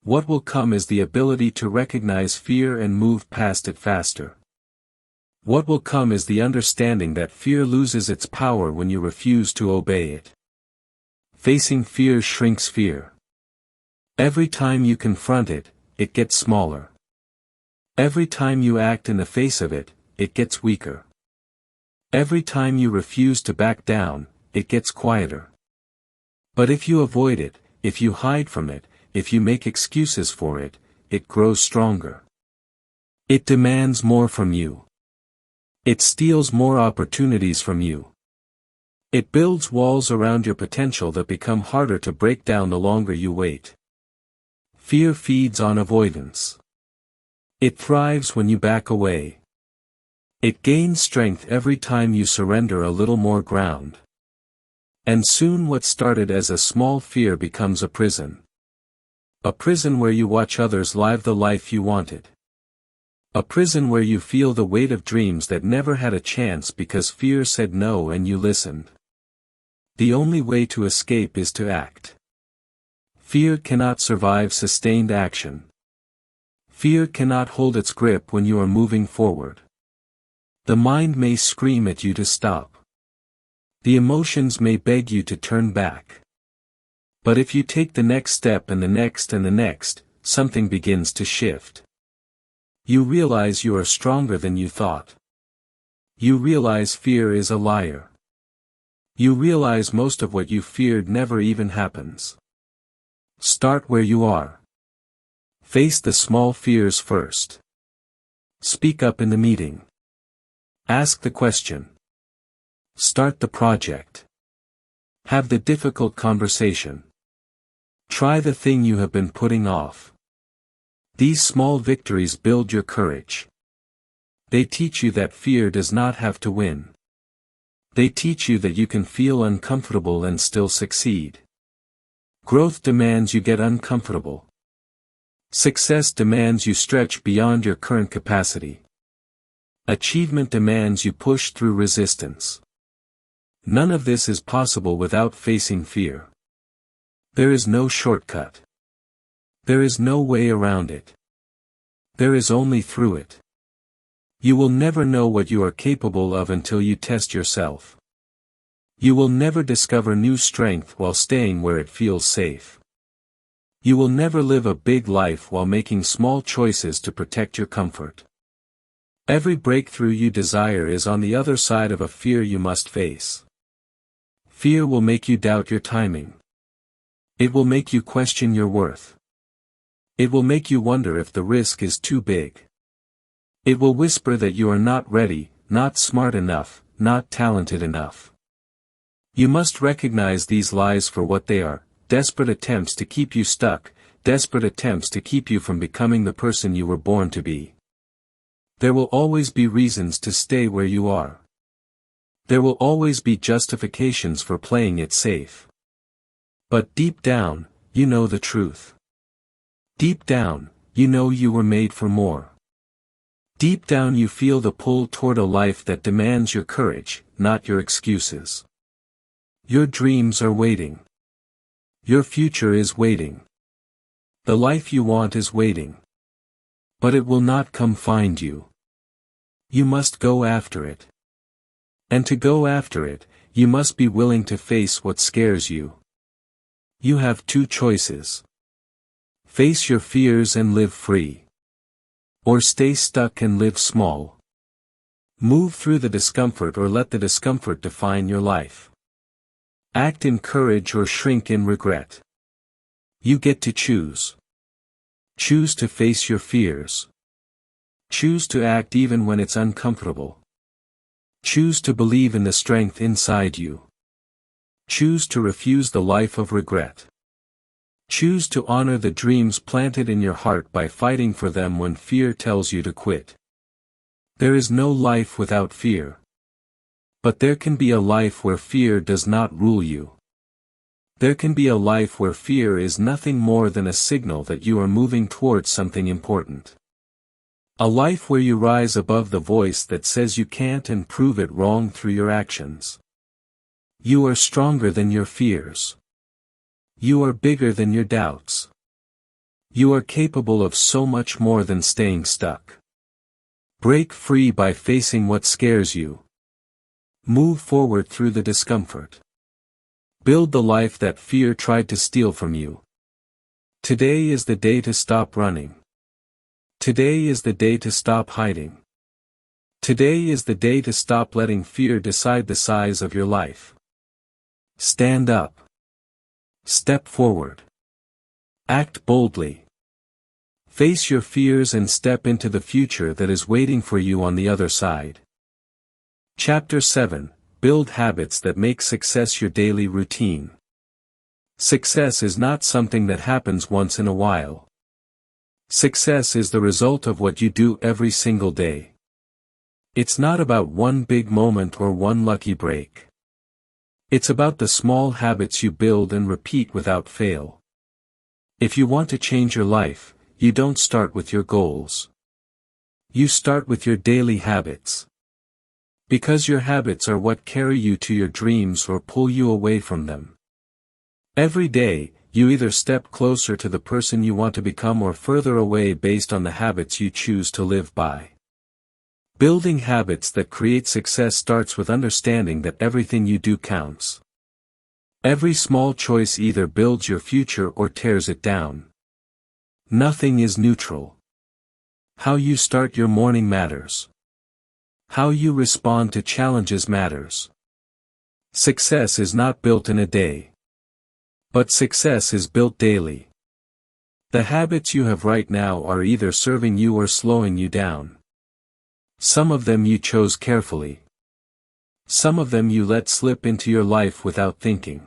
What will come is the ability to recognize fear and move past it faster. What will come is the understanding that fear loses its power when you refuse to obey it. Facing fear shrinks fear. Every time you confront it, it gets smaller. Every time you act in the face of it, it gets weaker. Every time you refuse to back down, it gets quieter. But if you avoid it, if you hide from it, if you make excuses for it, it grows stronger. It demands more from you. It steals more opportunities from you. It builds walls around your potential that become harder to break down the longer you wait. Fear feeds on avoidance. It thrives when you back away. It gains strength every time you surrender a little more ground. And soon what started as a small fear becomes a prison. A prison where you watch others live the life you wanted. A prison where you feel the weight of dreams that never had a chance because fear said no and you listened. The only way to escape is to act. Fear cannot survive sustained action. Fear cannot hold its grip when you are moving forward. The mind may scream at you to stop. The emotions may beg you to turn back. But if you take the next step and the next and the next, something begins to shift. You realize you are stronger than you thought. You realize fear is a liar. You realize most of what you feared never even happens. Start where you are. Face the small fears first. Speak up in the meeting. Ask the question. Start the project. Have the difficult conversation. Try the thing you have been putting off. These small victories build your courage. They teach you that fear does not have to win. They teach you that you can feel uncomfortable and still succeed. Growth demands you get uncomfortable. Success demands you stretch beyond your current capacity. Achievement demands you push through resistance. None of this is possible without facing fear. There is no shortcut. There is no way around it. There is only through it. You will never know what you are capable of until you test yourself. You will never discover new strength while staying where it feels safe. You will never live a big life while making small choices to protect your comfort. Every breakthrough you desire is on the other side of a fear you must face. Fear will make you doubt your timing. It will make you question your worth. It will make you wonder if the risk is too big. It will whisper that you are not ready, not smart enough, not talented enough. You must recognize these lies for what they are, desperate attempts to keep you stuck, desperate attempts to keep you from becoming the person you were born to be. There will always be reasons to stay where you are. There will always be justifications for playing it safe. But deep down, you know the truth. Deep down, you know you were made for more. Deep down you feel the pull toward a life that demands your courage, not your excuses. Your dreams are waiting. Your future is waiting. The life you want is waiting. But it will not come find you. You must go after it. And to go after it, you must be willing to face what scares you. You have two choices. Face your fears and live free. Or stay stuck and live small. Move through the discomfort or let the discomfort define your life. Act in courage or shrink in regret. You get to choose. Choose to face your fears. Choose to act even when it's uncomfortable. Choose to believe in the strength inside you. Choose to refuse the life of regret. Choose to honor the dreams planted in your heart by fighting for them when fear tells you to quit. There is no life without fear. But there can be a life where fear does not rule you. There can be a life where fear is nothing more than a signal that you are moving towards something important. A life where you rise above the voice that says you can't and prove it wrong through your actions. You are stronger than your fears. You are bigger than your doubts. You are capable of so much more than staying stuck. Break free by facing what scares you. Move forward through the discomfort. Build the life that fear tried to steal from you. Today is the day to stop running. Today is the day to stop hiding. Today is the day to stop letting fear decide the size of your life. Stand up. Step forward. Act boldly. Face your fears and step into the future that is waiting for you on the other side. Chapter 7: Build habits that make success your daily routine. Success is not something that happens once in a while. Success is the result of what you do every single day. It's not about one big moment or one lucky break. It's about the small habits you build and repeat without fail. If you want to change your life, you don't start with your goals. You start with your daily habits. Because your habits are what carry you to your dreams or pull you away from them. Every day, you either step closer to the person you want to become or further away based on the habits you choose to live by. Building habits that create success starts with understanding that everything you do counts. Every small choice either builds your future or tears it down. Nothing is neutral. How you start your morning matters. How you respond to challenges matters. Success is not built in a day. But success is built daily. The habits you have right now are either serving you or slowing you down. Some of them you chose carefully. Some of them you let slip into your life without thinking.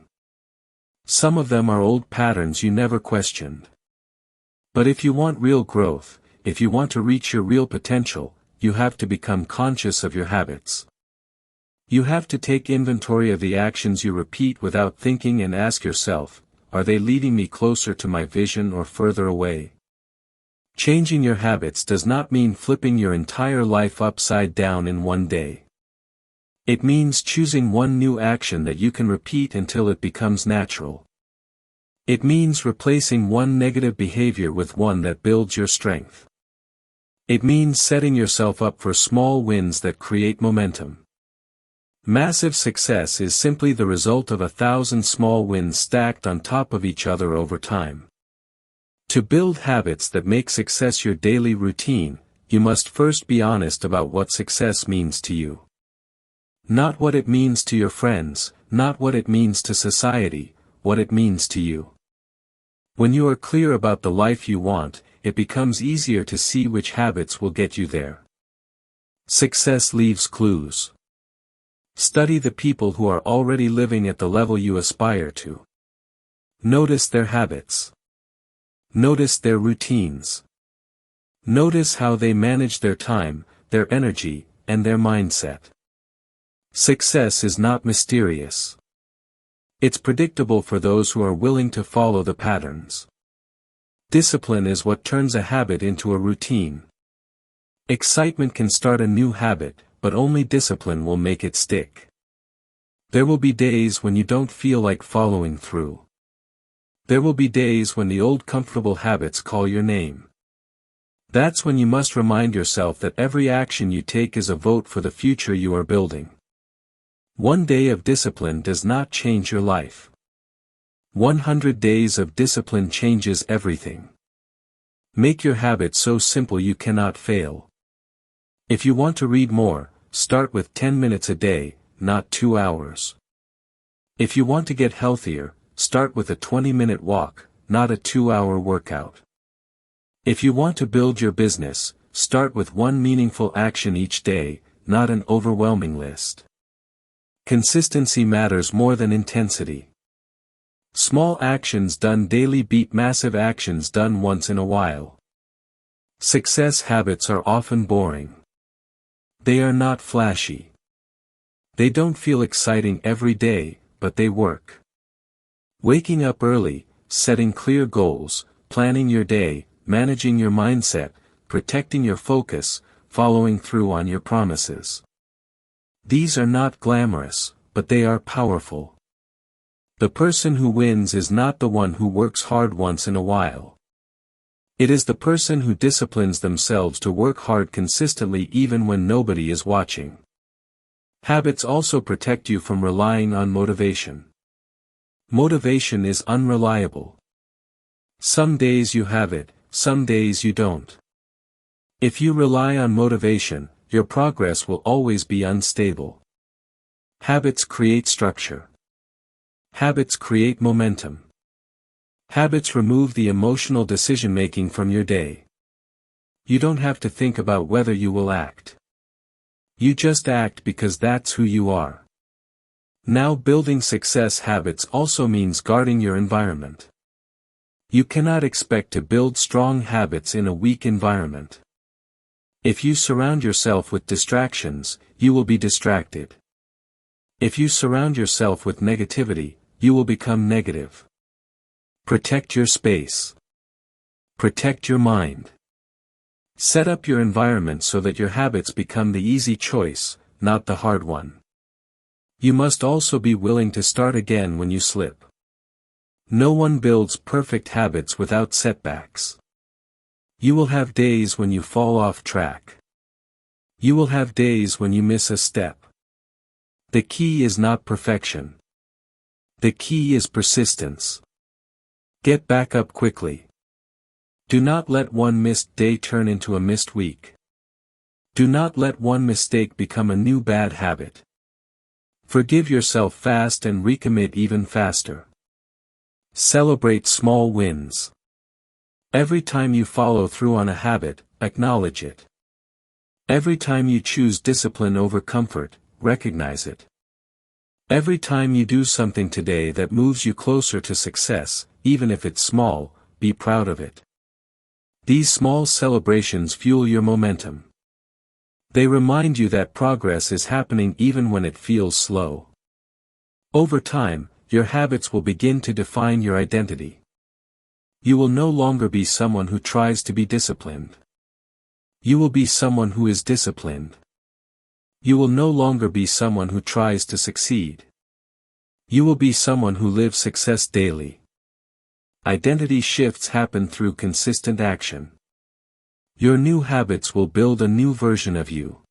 Some of them are old patterns you never questioned. But if you want real growth, if you want to reach your real potential, you have to become conscious of your habits. You have to take inventory of the actions you repeat without thinking and ask yourself, are they leading me closer to my vision or further away? Changing your habits does not mean flipping your entire life upside down in one day. It means choosing one new action that you can repeat until it becomes natural. It means replacing one negative behavior with one that builds your strength. It means setting yourself up for small wins that create momentum. Massive success is simply the result of 1,000 small wins stacked on top of each other over time. To build habits that make success your daily routine, you must first be honest about what success means to you. Not what it means to your friends, not what it means to society, what it means to you. When you are clear about the life you want, it becomes easier to see which habits will get you there. Success leaves clues. Study the people who are already living at the level you aspire to. Notice their habits. Notice their routines. Notice how they manage their time, their energy, and their mindset. Success is not mysterious. It's predictable for those who are willing to follow the patterns. Discipline is what turns a habit into a routine. Excitement can start a new habit, but only discipline will make it stick. There will be days when you don't feel like following through. There will be days when the old comfortable habits call your name. That's when you must remind yourself that every action you take is a vote for the future you are building. One day of discipline does not change your life. 100 days of discipline changes everything. Make your habit so simple you cannot fail. If you want to read more, start with 10 minutes a day, not 2 hours. If you want to get healthier, start with a 20-minute walk, not a 2-hour workout. If you want to build your business, start with one meaningful action each day, not an overwhelming list. Consistency matters more than intensity. Small actions done daily beat massive actions done once in a while. Success habits are often boring. They are not flashy. They don't feel exciting every day, but they work. Waking up early, setting clear goals, planning your day, managing your mindset, protecting your focus, following through on your promises. These are not glamorous, but they are powerful. The person who wins is not the one who works hard once in a while. It is the person who disciplines themselves to work hard consistently even when nobody is watching. Habits also protect you from relying on motivation. Motivation is unreliable. Some days you have it, some days you don't. If you rely on motivation, your progress will always be unstable. Habits create structure. Habits create momentum. Habits remove the emotional decision-making from your day. You don't have to think about whether you will act. You just act because that's who you are. Now building success habits also means guarding your environment. You cannot expect to build strong habits in a weak environment. If you surround yourself with distractions, you will be distracted. If you surround yourself with negativity, you will become negative. Protect your space. Protect your mind. Set up your environment so that your habits become the easy choice, not the hard one. You must also be willing to start again when you slip. No one builds perfect habits without setbacks. You will have days when you fall off track. You will have days when you miss a step. The key is not perfection. The key is persistence. Get back up quickly. Do not let one missed day turn into a missed week. Do not let one mistake become a new bad habit. Forgive yourself fast and recommit even faster. Celebrate small wins. Every time you follow through on a habit, acknowledge it. Every time you choose discipline over comfort, recognize it. Every time you do something today that moves you closer to success, even if it's small, be proud of it. These small celebrations fuel your momentum. They remind you that progress is happening even when it feels slow. Over time, your habits will begin to define your identity. You will no longer be someone who tries to be disciplined. You will be someone who is disciplined. You will no longer be someone who tries to succeed. You will be someone who lives success daily. Identity shifts happen through consistent action. Your new habits will build a new version of you.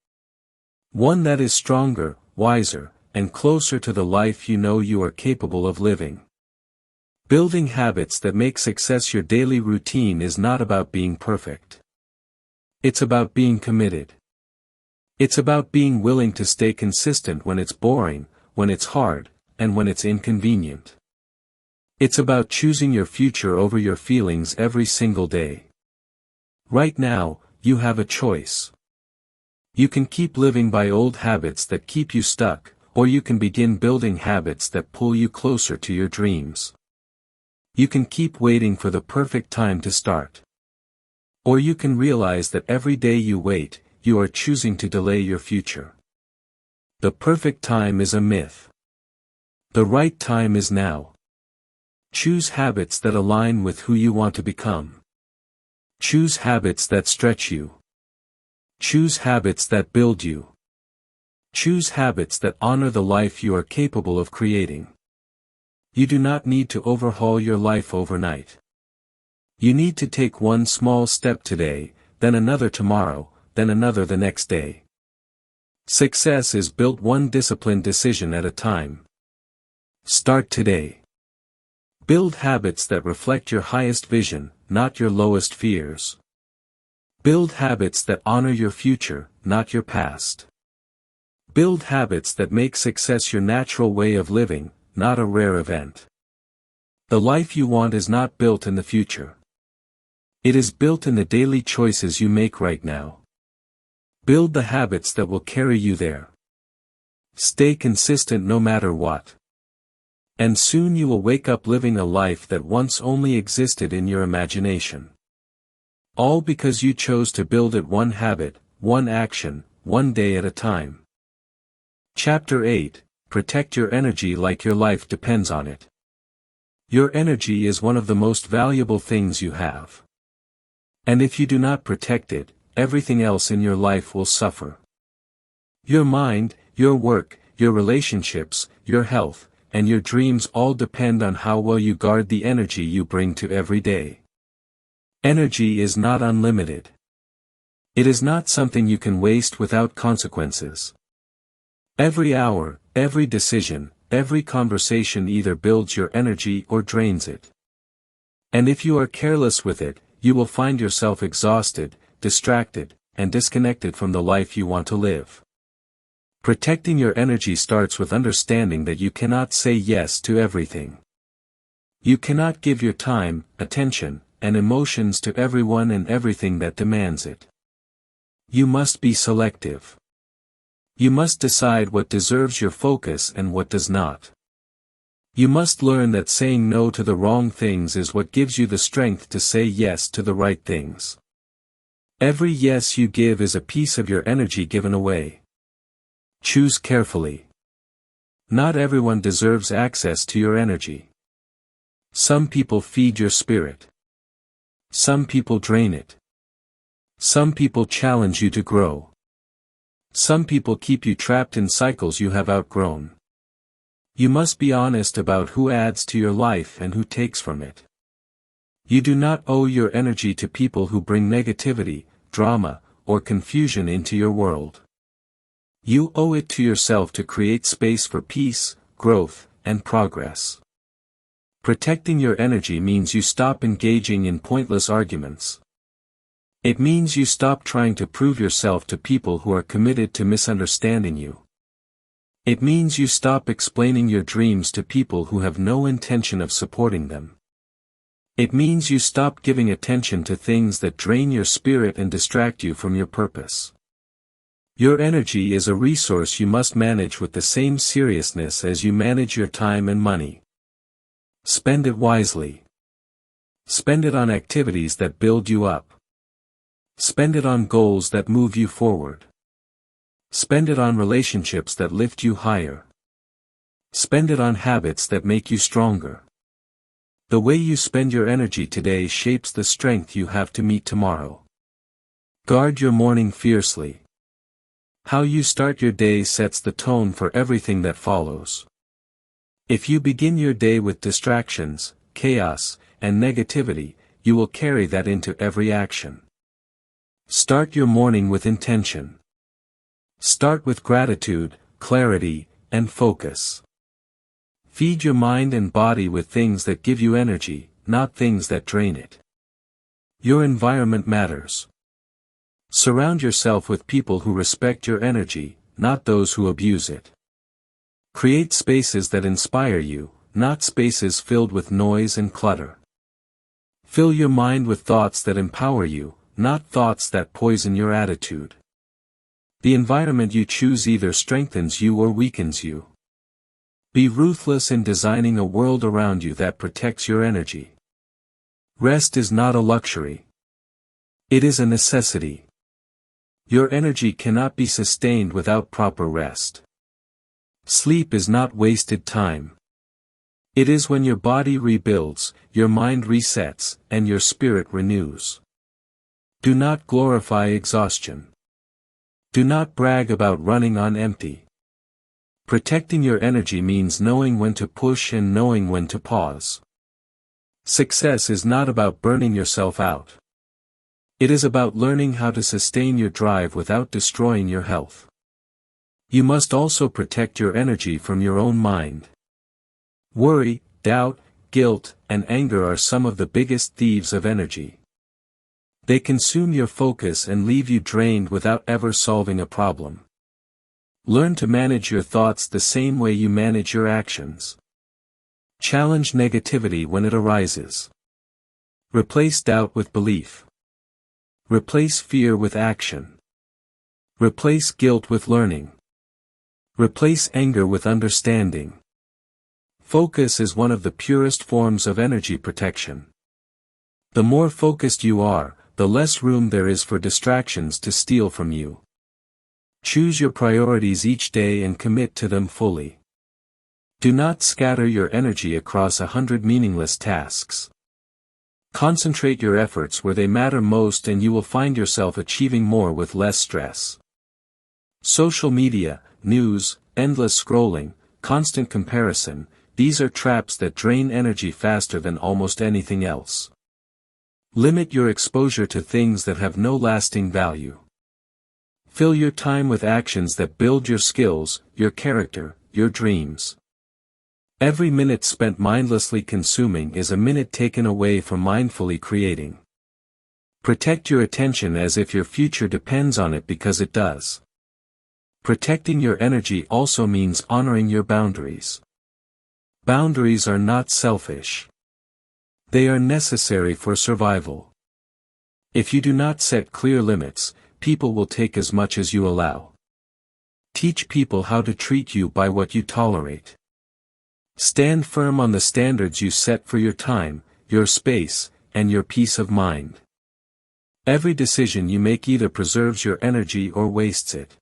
One that is stronger, wiser, and closer to the life you know you are capable of living. Building habits that make success your daily routine is not about being perfect. It's about being committed. It's about being willing to stay consistent when it's boring, when it's hard, and when it's inconvenient. It's about choosing your future over your feelings every single day. Right now, you have a choice. You can keep living by old habits that keep you stuck, or you can begin building habits that pull you closer to your dreams. You can keep waiting for the perfect time to start. Or you can realize that every day you wait, you are choosing to delay your future. The perfect time is a myth. The right time is now. Choose habits that align with who you want to become. Choose habits that stretch you. Choose habits that build you. Choose habits that honor the life you are capable of creating. You do not need to overhaul your life overnight. You need to take one small step today, then another tomorrow, then another the next day. Success is built one disciplined decision at a time. Start today. Build habits that reflect your highest vision, not your lowest fears. Build habits that honor your future, not your past. Build habits that make success your natural way of living, not a rare event. The life you want is not built in the future. It is built in the daily choices you make right now. Build the habits that will carry you there. Stay consistent no matter what. And soon you will wake up living a life that once only existed in your imagination. All because you chose to build it one habit, one action, one day at a time. Chapter 8, Protect your energy like your life depends on it. Your energy is one of the most valuable things you have. And if you do not protect it, everything else in your life will suffer. Your mind, your work, your relationships, your health, and your dreams all depend on how well you guard the energy you bring to every day. Energy is not unlimited. It is not something you can waste without consequences. Every hour, every decision, every conversation either builds your energy or drains it. And if you are careless with it, you will find yourself exhausted, distracted, and disconnected from the life you want to live. Protecting your energy starts with understanding that you cannot say yes to everything. You cannot give your time, attention, and emotions to everyone and everything that demands it. You must be selective. You must decide what deserves your focus and what does not. You must learn that saying no to the wrong things is what gives you the strength to say yes to the right things. Every yes you give is a piece of your energy given away. Choose carefully. Not everyone deserves access to your energy. Some people feed your spirit. Some people drain it. Some people challenge you to grow. Some people keep you trapped in cycles you have outgrown. You must be honest about who adds to your life and who takes from it. You do not owe your energy to people who bring negativity, drama, or confusion into your world. You owe it to yourself to create space for peace, growth, and progress. Protecting your energy means you stop engaging in pointless arguments. It means you stop trying to prove yourself to people who are committed to misunderstanding you. It means you stop explaining your dreams to people who have no intention of supporting them. It means you stop giving attention to things that drain your spirit and distract you from your purpose. Your energy is a resource you must manage with the same seriousness as you manage your time and money. Spend it wisely. Spend it on activities that build you up. Spend it on goals that move you forward. Spend it on relationships that lift you higher. Spend it on habits that make you stronger. The way you spend your energy today shapes the strength you have to meet tomorrow. Guard your morning fiercely. How you start your day sets the tone for everything that follows. If you begin your day with distractions, chaos, and negativity, you will carry that into every action. Start your morning with intention. Start with gratitude, clarity, and focus. Feed your mind and body with things that give you energy, not things that drain it. Your environment matters. Surround yourself with people who respect your energy, not those who abuse it. Create spaces that inspire you, not spaces filled with noise and clutter. Fill your mind with thoughts that empower you, not thoughts that poison your attitude. The environment you choose either strengthens you or weakens you. Be ruthless in designing a world around you that protects your energy. Rest is not a luxury. It is a necessity. Your energy cannot be sustained without proper rest. Sleep is not wasted time. It is when your body rebuilds, your mind resets, and your spirit renews. Do not glorify exhaustion. Do not brag about running on empty. Protecting your energy means knowing when to push and knowing when to pause. Success is not about burning yourself out. It is about learning how to sustain your drive without destroying your health. You must also protect your energy from your own mind. Worry, doubt, guilt, and anger are some of the biggest thieves of energy. They consume your focus and leave you drained without ever solving a problem. Learn to manage your thoughts the same way you manage your actions. Challenge negativity when it arises. Replace doubt with belief. Replace fear with action. Replace guilt with learning. Replace anger with understanding. Focus is one of the purest forms of energy protection. The more focused you are, the less room there is for distractions to steal from you. Choose your priorities each day and commit to them fully. Do not scatter your energy across 100 meaningless tasks. Concentrate your efforts where they matter most and you will find yourself achieving more with less stress. Social media, news, endless scrolling, constant comparison, these are traps that drain energy faster than almost anything else. Limit your exposure to things that have no lasting value. Fill your time with actions that build your skills, your character, your dreams. Every minute spent mindlessly consuming is a minute taken away from mindfully creating. Protect your attention as if your future depends on it because it does. Protecting your energy also means honoring your boundaries. Boundaries are not selfish. They are necessary for survival. If you do not set clear limits, people will take as much as you allow. Teach people how to treat you by what you tolerate. Stand firm on the standards you set for your time, your space, and your peace of mind. Every decision you make either preserves your energy or wastes it.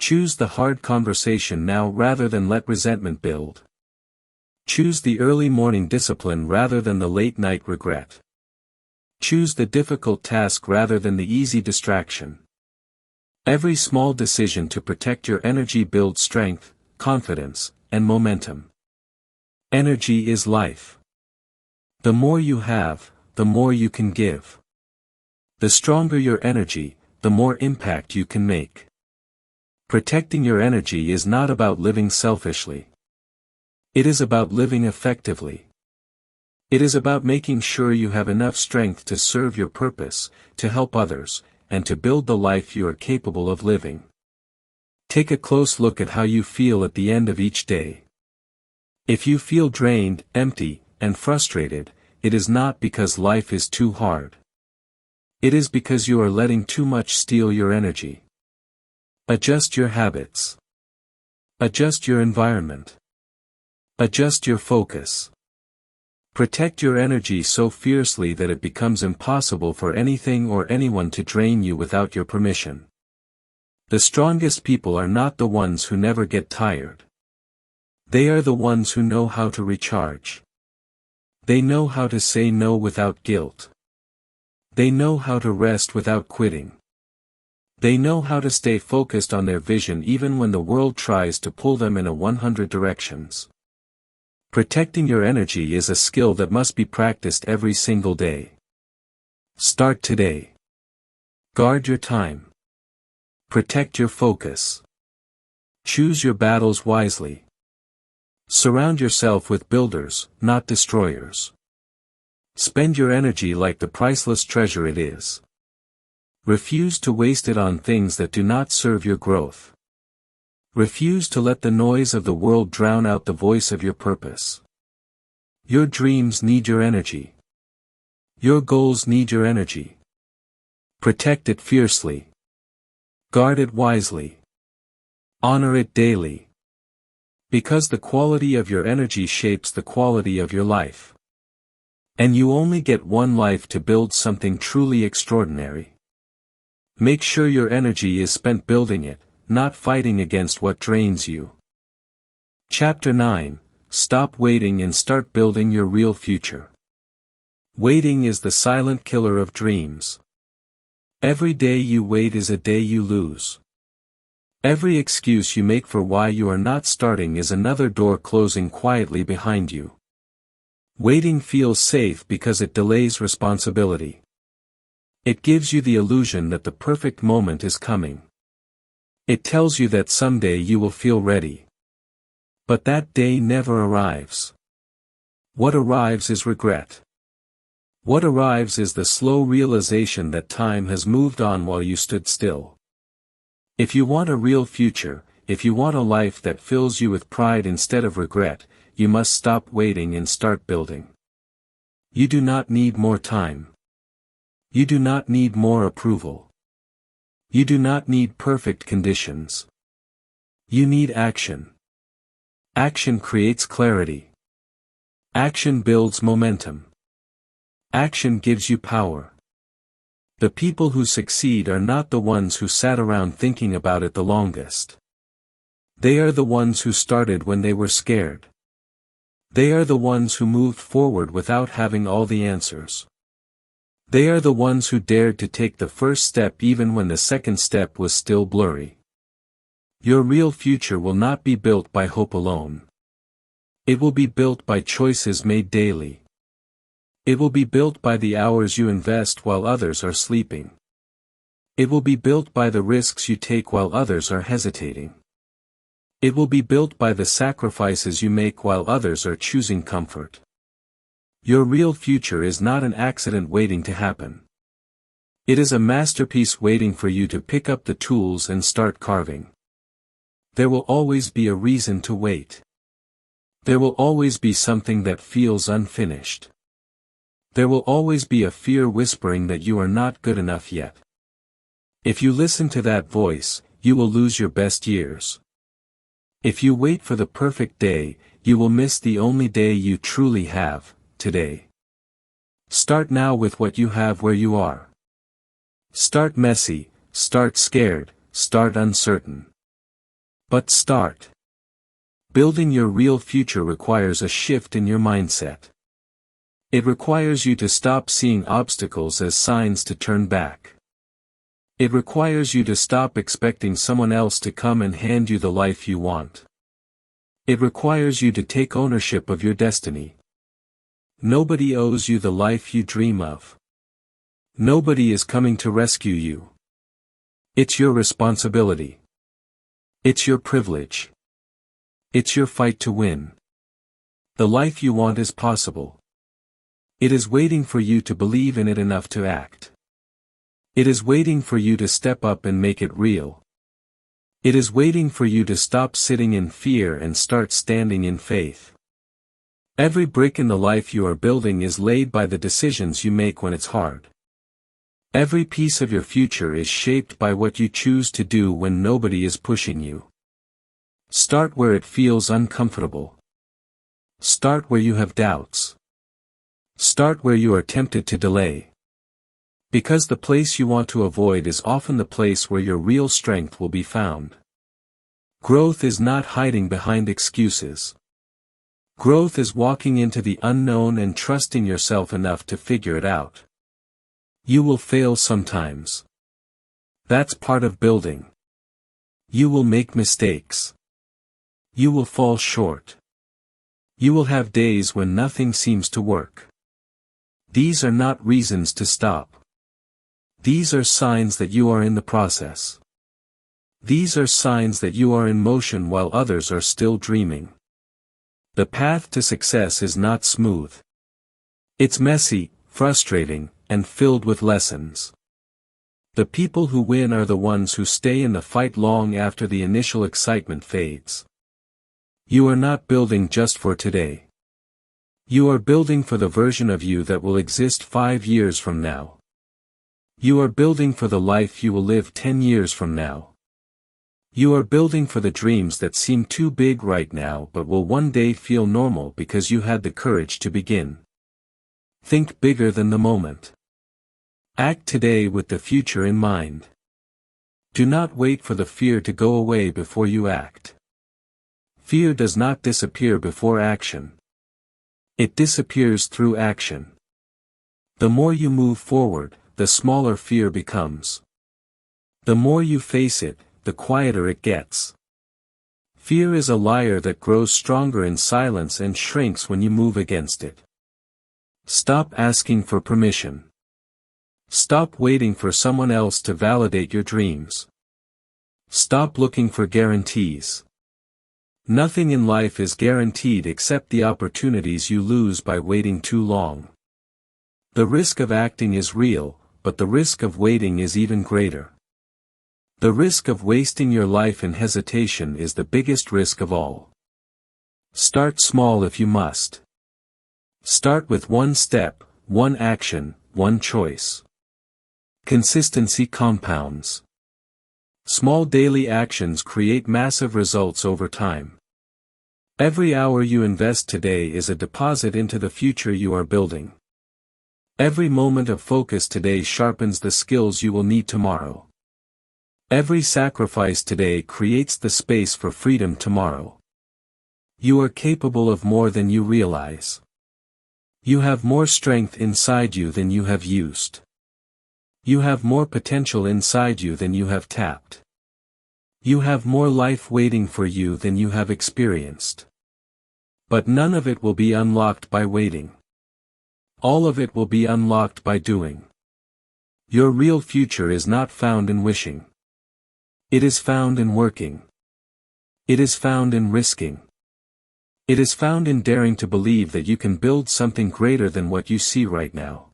Choose the hard conversation now rather than let resentment build. Choose the early morning discipline rather than the late night regret. Choose the difficult task rather than the easy distraction. Every small decision to protect your energy builds strength, confidence, and momentum. Energy is life. The more you have, the more you can give. The stronger your energy, the more impact you can make. Protecting your energy is not about living selfishly. It is about living effectively. It is about making sure you have enough strength to serve your purpose, to help others, and to build the life you are capable of living. Take a close look at how you feel at the end of each day. If you feel drained, empty, and frustrated, it is not because life is too hard. It is because you are letting too much steal your energy. Adjust your habits. Adjust your environment. Adjust your focus. Protect your energy so fiercely that it becomes impossible for anything or anyone to drain you without your permission. The strongest people are not the ones who never get tired. They are the ones who know how to recharge. They know how to say no without guilt. They know how to rest without quitting. They know how to stay focused on their vision even when the world tries to pull them in 100 directions. Protecting your energy is a skill that must be practiced every single day. Start today. Guard your time. Protect your focus. Choose your battles wisely. Surround yourself with builders, not destroyers. Spend your energy like the priceless treasure it is. Refuse to waste it on things that do not serve your growth. Refuse to let the noise of the world drown out the voice of your purpose. Your dreams need your energy. Your goals need your energy. Protect it fiercely. Guard it wisely. Honor it daily. Because the quality of your energy shapes the quality of your life. And you only get one life to build something truly extraordinary. Make sure your energy is spent building it, not fighting against what drains you. Chapter 9: Stop waiting and start building your real future. Waiting is the silent killer of dreams. Every day you wait is a day you lose. Every excuse you make for why you are not starting is another door closing quietly behind you. Waiting feels safe because it delays responsibility. It gives you the illusion that the perfect moment is coming. It tells you that someday you will feel ready. But that day never arrives. What arrives is regret. What arrives is the slow realization that time has moved on while you stood still. If you want a real future, if you want a life that fills you with pride instead of regret, you must stop waiting and start building. You do not need more time. You do not need more approval. You do not need perfect conditions. You need action. Action creates clarity. Action builds momentum. Action gives you power. The people who succeed are not the ones who sat around thinking about it the longest. They are the ones who started when they were scared. They are the ones who moved forward without having all the answers. They are the ones who dared to take the first step even when the second step was still blurry. Your real future will not be built by hope alone. It will be built by choices made daily. It will be built by the hours you invest while others are sleeping. It will be built by the risks you take while others are hesitating. It will be built by the sacrifices you make while others are choosing comfort. Your real future is not an accident waiting to happen. It is a masterpiece waiting for you to pick up the tools and start carving. There will always be a reason to wait. There will always be something that feels unfinished. There will always be a fear whispering that you are not good enough yet. If you listen to that voice, you will lose your best years. If you wait for the perfect day, you will miss the only day you truly have, today. Start now with what you have where you are. Start messy, start scared, start uncertain. But start. Building your real future requires a shift in your mindset. It requires you to stop seeing obstacles as signs to turn back. It requires you to stop expecting someone else to come and hand you the life you want. It requires you to take ownership of your destiny. Nobody owes you the life you dream of. Nobody is coming to rescue you. It's your responsibility. It's your privilege. It's your fight to win. The life you want is possible. It is waiting for you to believe in it enough to act. It is waiting for you to step up and make it real. It is waiting for you to stop sitting in fear and start standing in faith. Every brick in the life you are building is laid by the decisions you make when it's hard. Every piece of your future is shaped by what you choose to do when nobody is pushing you. Start where it feels uncomfortable. Start where you have doubts. Start where you are tempted to delay. Because the place you want to avoid is often the place where your real strength will be found. Growth is not hiding behind excuses. Growth is walking into the unknown and trusting yourself enough to figure it out. You will fail sometimes. That's part of building. You will make mistakes. You will fall short. You will have days when nothing seems to work. These are not reasons to stop. These are signs that you are in the process. These are signs that you are in motion while others are still dreaming. The path to success is not smooth. It's messy, frustrating, and filled with lessons. The people who win are the ones who stay in the fight long after the initial excitement fades. You are not building just for today. You are building for the version of you that will exist 5 years from now. You are building for the life you will live 10 years from now. You are building for the dreams that seem too big right now but will one day feel normal because you had the courage to begin. Think bigger than the moment. Act today with the future in mind. Do not wait for the fear to go away before you act. Fear does not disappear before action. It disappears through action. The more you move forward, the smaller fear becomes. The more you face it, the quieter it gets. Fear is a liar that grows stronger in silence and shrinks when you move against it. Stop asking for permission. Stop waiting for someone else to validate your dreams. Stop looking for guarantees. Nothing in life is guaranteed except the opportunities you lose by waiting too long. The risk of acting is real, but the risk of waiting is even greater. The risk of wasting your life in hesitation is the biggest risk of all. Start small if you must. Start with one step, one action, one choice. Consistency compounds. Small daily actions create massive results over time. Every hour you invest today is a deposit into the future you are building. Every moment of focus today sharpens the skills you will need tomorrow. Every sacrifice today creates the space for freedom tomorrow. You are capable of more than you realize. You have more strength inside you than you have used. You have more potential inside you than you have tapped. You have more life waiting for you than you have experienced. But none of it will be unlocked by waiting. All of it will be unlocked by doing. Your real future is not found in wishing. It is found in working. It is found in risking. It is found in daring to believe that you can build something greater than what you see right now.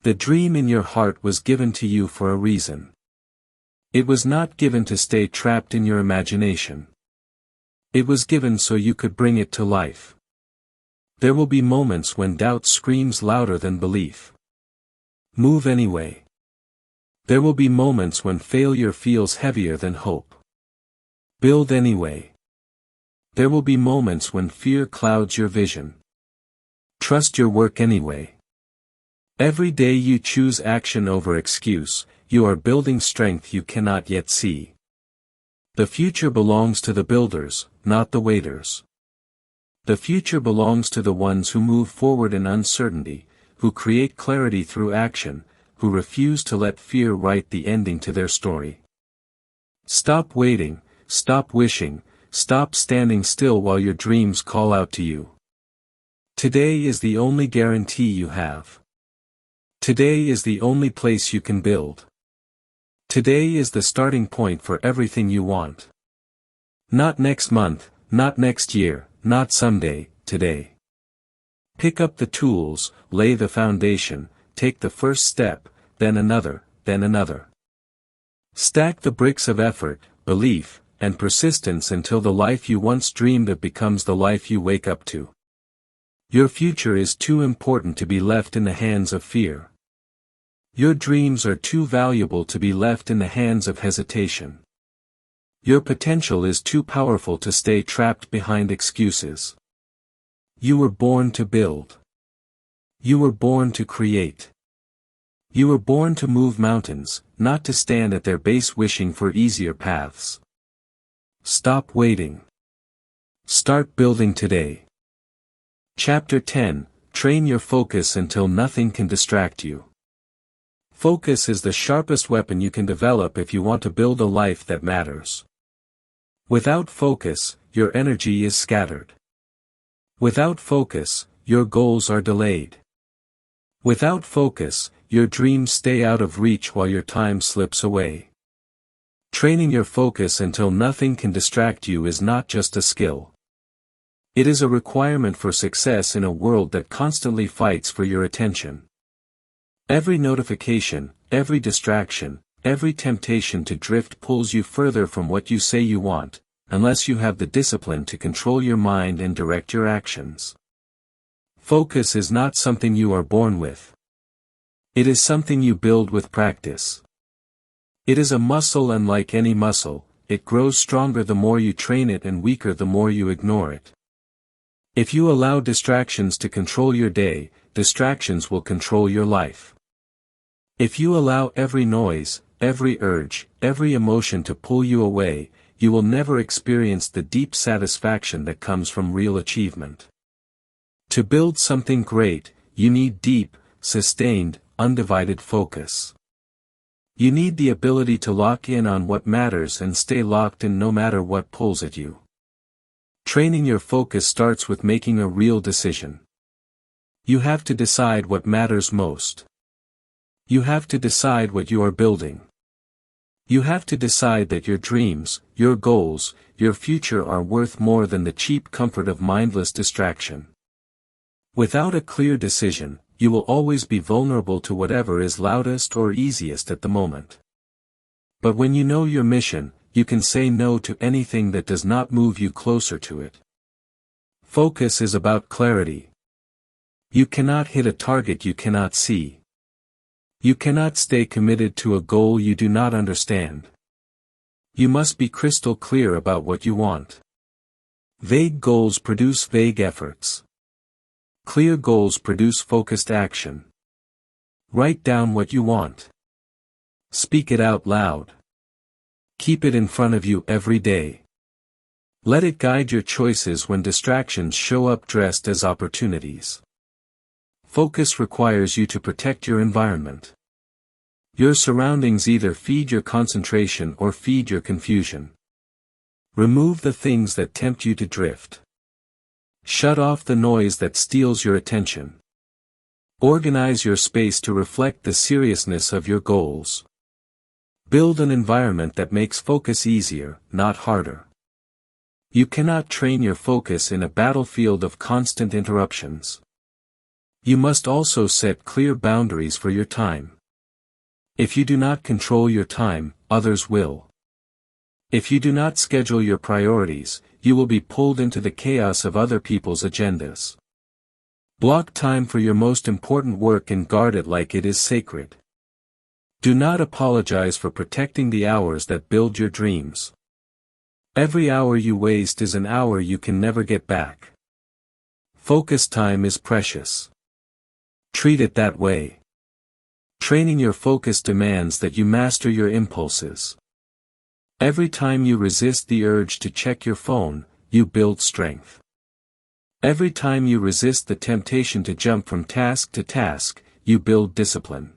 The dream in your heart was given to you for a reason. It was not given to stay trapped in your imagination. It was given so you could bring it to life. There will be moments when doubt screams louder than belief. Move anyway. There will be moments when failure feels heavier than hope. Build anyway. There will be moments when fear clouds your vision. Trust your work anyway. Every day you choose action over excuse, you are building strength you cannot yet see. The future belongs to the builders, not the waiters. The future belongs to the ones who move forward in uncertainty, who create clarity through action, who refuse to let fear write the ending to their story. Stop waiting, stop wishing, stop standing still while your dreams call out to you. Today is the only guarantee you have. Today is the only place you can build. Today is the starting point for everything you want. Not next month, not next year, not someday, today. Pick up the tools, lay the foundation, take the first step, then another, then another. Stack the bricks of effort, belief, and persistence until the life you once dreamed of becomes the life you wake up to. Your future is too important to be left in the hands of fear. Your dreams are too valuable to be left in the hands of hesitation. Your potential is too powerful to stay trapped behind excuses. You were born to build. You were born to create. You were born to move mountains, not to stand at their base wishing for easier paths. Stop waiting. Start building today. Chapter 10, Train your focus until nothing can distract you. Focus is the sharpest weapon you can develop if you want to build a life that matters. Without focus, your energy is scattered. Without focus, your goals are delayed. Without focus, your dreams stay out of reach while your time slips away. Training your focus until nothing can distract you is not just a skill. It is a requirement for success in a world that constantly fights for your attention. Every notification, every distraction, every temptation to drift pulls you further from what you say you want, unless you have the discipline to control your mind and direct your actions. Focus is not something you are born with. It is something you build with practice. It is a muscle, and like any muscle, it grows stronger the more you train it and weaker the more you ignore it. If you allow distractions to control your day, distractions will control your life. If you allow every noise, every urge, every emotion to pull you away, you will never experience the deep satisfaction that comes from real achievement. To build something great, you need deep, sustained, undivided focus. You need the ability to lock in on what matters and stay locked in no matter what pulls at you. Training your focus starts with making a real decision. You have to decide what matters most. You have to decide what you are building. You have to decide that your dreams, your goals, your future are worth more than the cheap comfort of mindless distraction. Without a clear decision, you will always be vulnerable to whatever is loudest or easiest at the moment. But when you know your mission, you can say no to anything that does not move you closer to it. Focus is about clarity. You cannot hit a target you cannot see. You cannot stay committed to a goal you do not understand. You must be crystal clear about what you want. Vague goals produce vague efforts. Clear goals produce focused action. Write down what you want. Speak it out loud. Keep it in front of you every day. Let it guide your choices when distractions show up dressed as opportunities. Focus requires you to protect your environment. Your surroundings either feed your concentration or feed your confusion. Remove the things that tempt you to drift. Shut off the noise that steals your attention. Organize your space to reflect the seriousness of your goals. Build an environment that makes focus easier, not harder. You cannot train your focus in a battlefield of constant interruptions. You must also set clear boundaries for your time. If you do not control your time, others will. If you do not schedule your priorities, you will be pulled into the chaos of other people's agendas. Block time for your most important work and guard it like it is sacred. Do not apologize for protecting the hours that build your dreams. Every hour you waste is an hour you can never get back. Focus time is precious. Treat it that way. Training your focus demands that you master your impulses. Every time you resist the urge to check your phone, you build strength. Every time you resist the temptation to jump from task to task, you build discipline.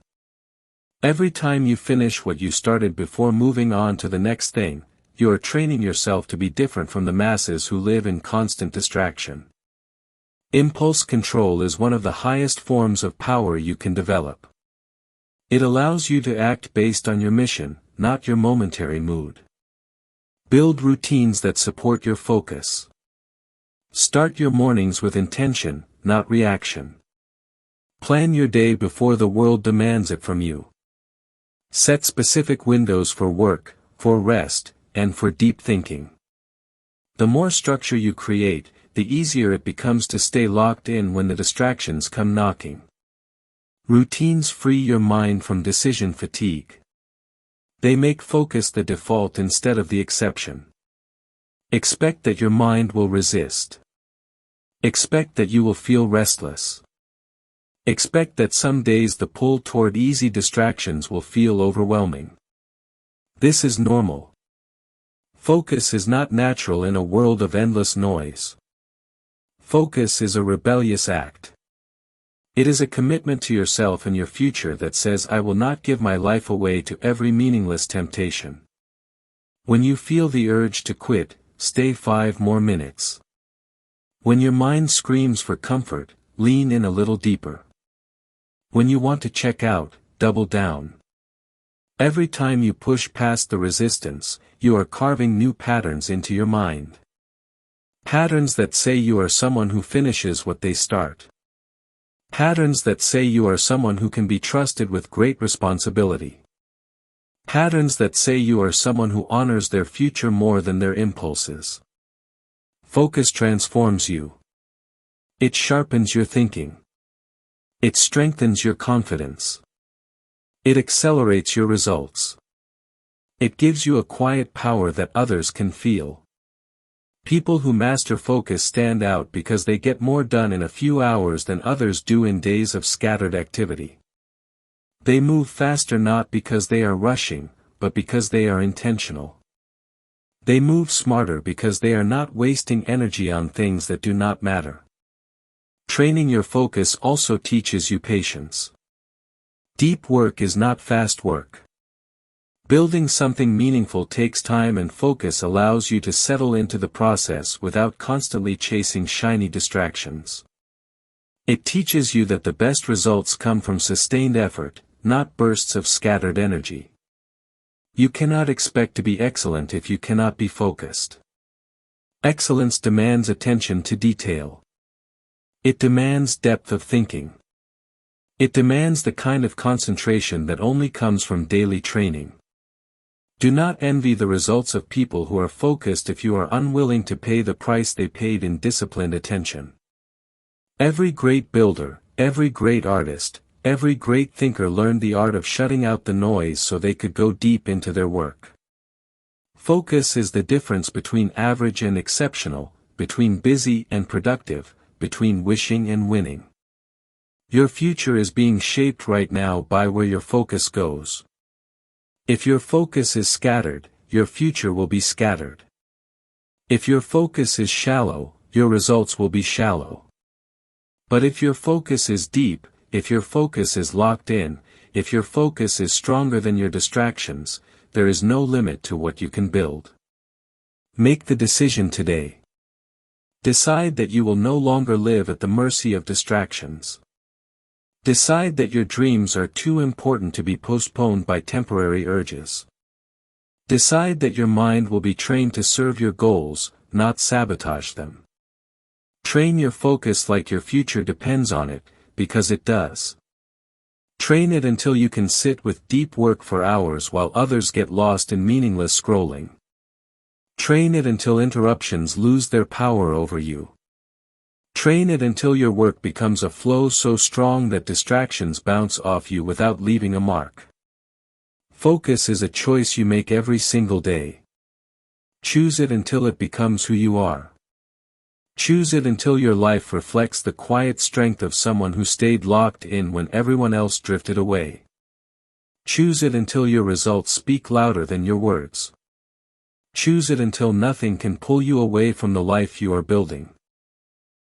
Every time you finish what you started before moving on to the next thing, you are training yourself to be different from the masses who live in constant distraction. Impulse control is one of the highest forms of power you can develop. It allows you to act based on your mission, not your momentary mood. Build routines that support your focus. Start your mornings with intention, not reaction. Plan your day before the world demands it from you. Set specific windows for work, for rest, and for deep thinking. The more structure you create, the easier it becomes to stay locked in when the distractions come knocking. Routines free your mind from decision fatigue. They make focus the default instead of the exception. Expect that your mind will resist. Expect that you will feel restless. Expect that some days the pull toward easy distractions will feel overwhelming. This is normal. Focus is not natural in a world of endless noise. Focus is a rebellious act. It is a commitment to yourself and your future that says, I will not give my life away to every meaningless temptation. When you feel the urge to quit, stay 5 more minutes. When your mind screams for comfort, lean in a little deeper. When you want to check out, double down. Every time you push past the resistance, you are carving new patterns into your mind. Patterns that say you are someone who finishes what they start. Patterns that say you are someone who can be trusted with great responsibility. Patterns that say you are someone who honors their future more than their impulses. Focus transforms you. It sharpens your thinking. It strengthens your confidence. It accelerates your results. It gives you a quiet power that others can feel. People who master focus stand out because they get more done in a few hours than others do in days of scattered activity. They move faster not because they are rushing, but because they are intentional. They move smarter because they are not wasting energy on things that do not matter. Training your focus also teaches you patience. Deep work is not fast work. Building something meaningful takes time, and focus allows you to settle into the process without constantly chasing shiny distractions. It teaches you that the best results come from sustained effort, not bursts of scattered energy. You cannot expect to be excellent if you cannot be focused. Excellence demands attention to detail. It demands depth of thinking. It demands the kind of concentration that only comes from daily training. Do not envy the results of people who are focused if you are unwilling to pay the price they paid in disciplined attention. Every great builder, every great artist, every great thinker learned the art of shutting out the noise so they could go deep into their work. Focus is the difference between average and exceptional, between busy and productive, between wishing and winning. Your future is being shaped right now by where your focus goes. If your focus is scattered, your future will be scattered. If your focus is shallow, your results will be shallow. But if your focus is deep, if your focus is locked in, if your focus is stronger than your distractions, there is no limit to what you can build. Make the decision today. Decide that you will no longer live at the mercy of distractions. Decide that your dreams are too important to be postponed by temporary urges. Decide that your mind will be trained to serve your goals, not sabotage them. Train your focus like your future depends on it, because it does. Train it until you can sit with deep work for hours while others get lost in meaningless scrolling. Train it until interruptions lose their power over you. Train it until your work becomes a flow so strong that distractions bounce off you without leaving a mark. Focus is a choice you make every single day. Choose it until it becomes who you are. Choose it until your life reflects the quiet strength of someone who stayed locked in when everyone else drifted away. Choose it until your results speak louder than your words. Choose it until nothing can pull you away from the life you are building.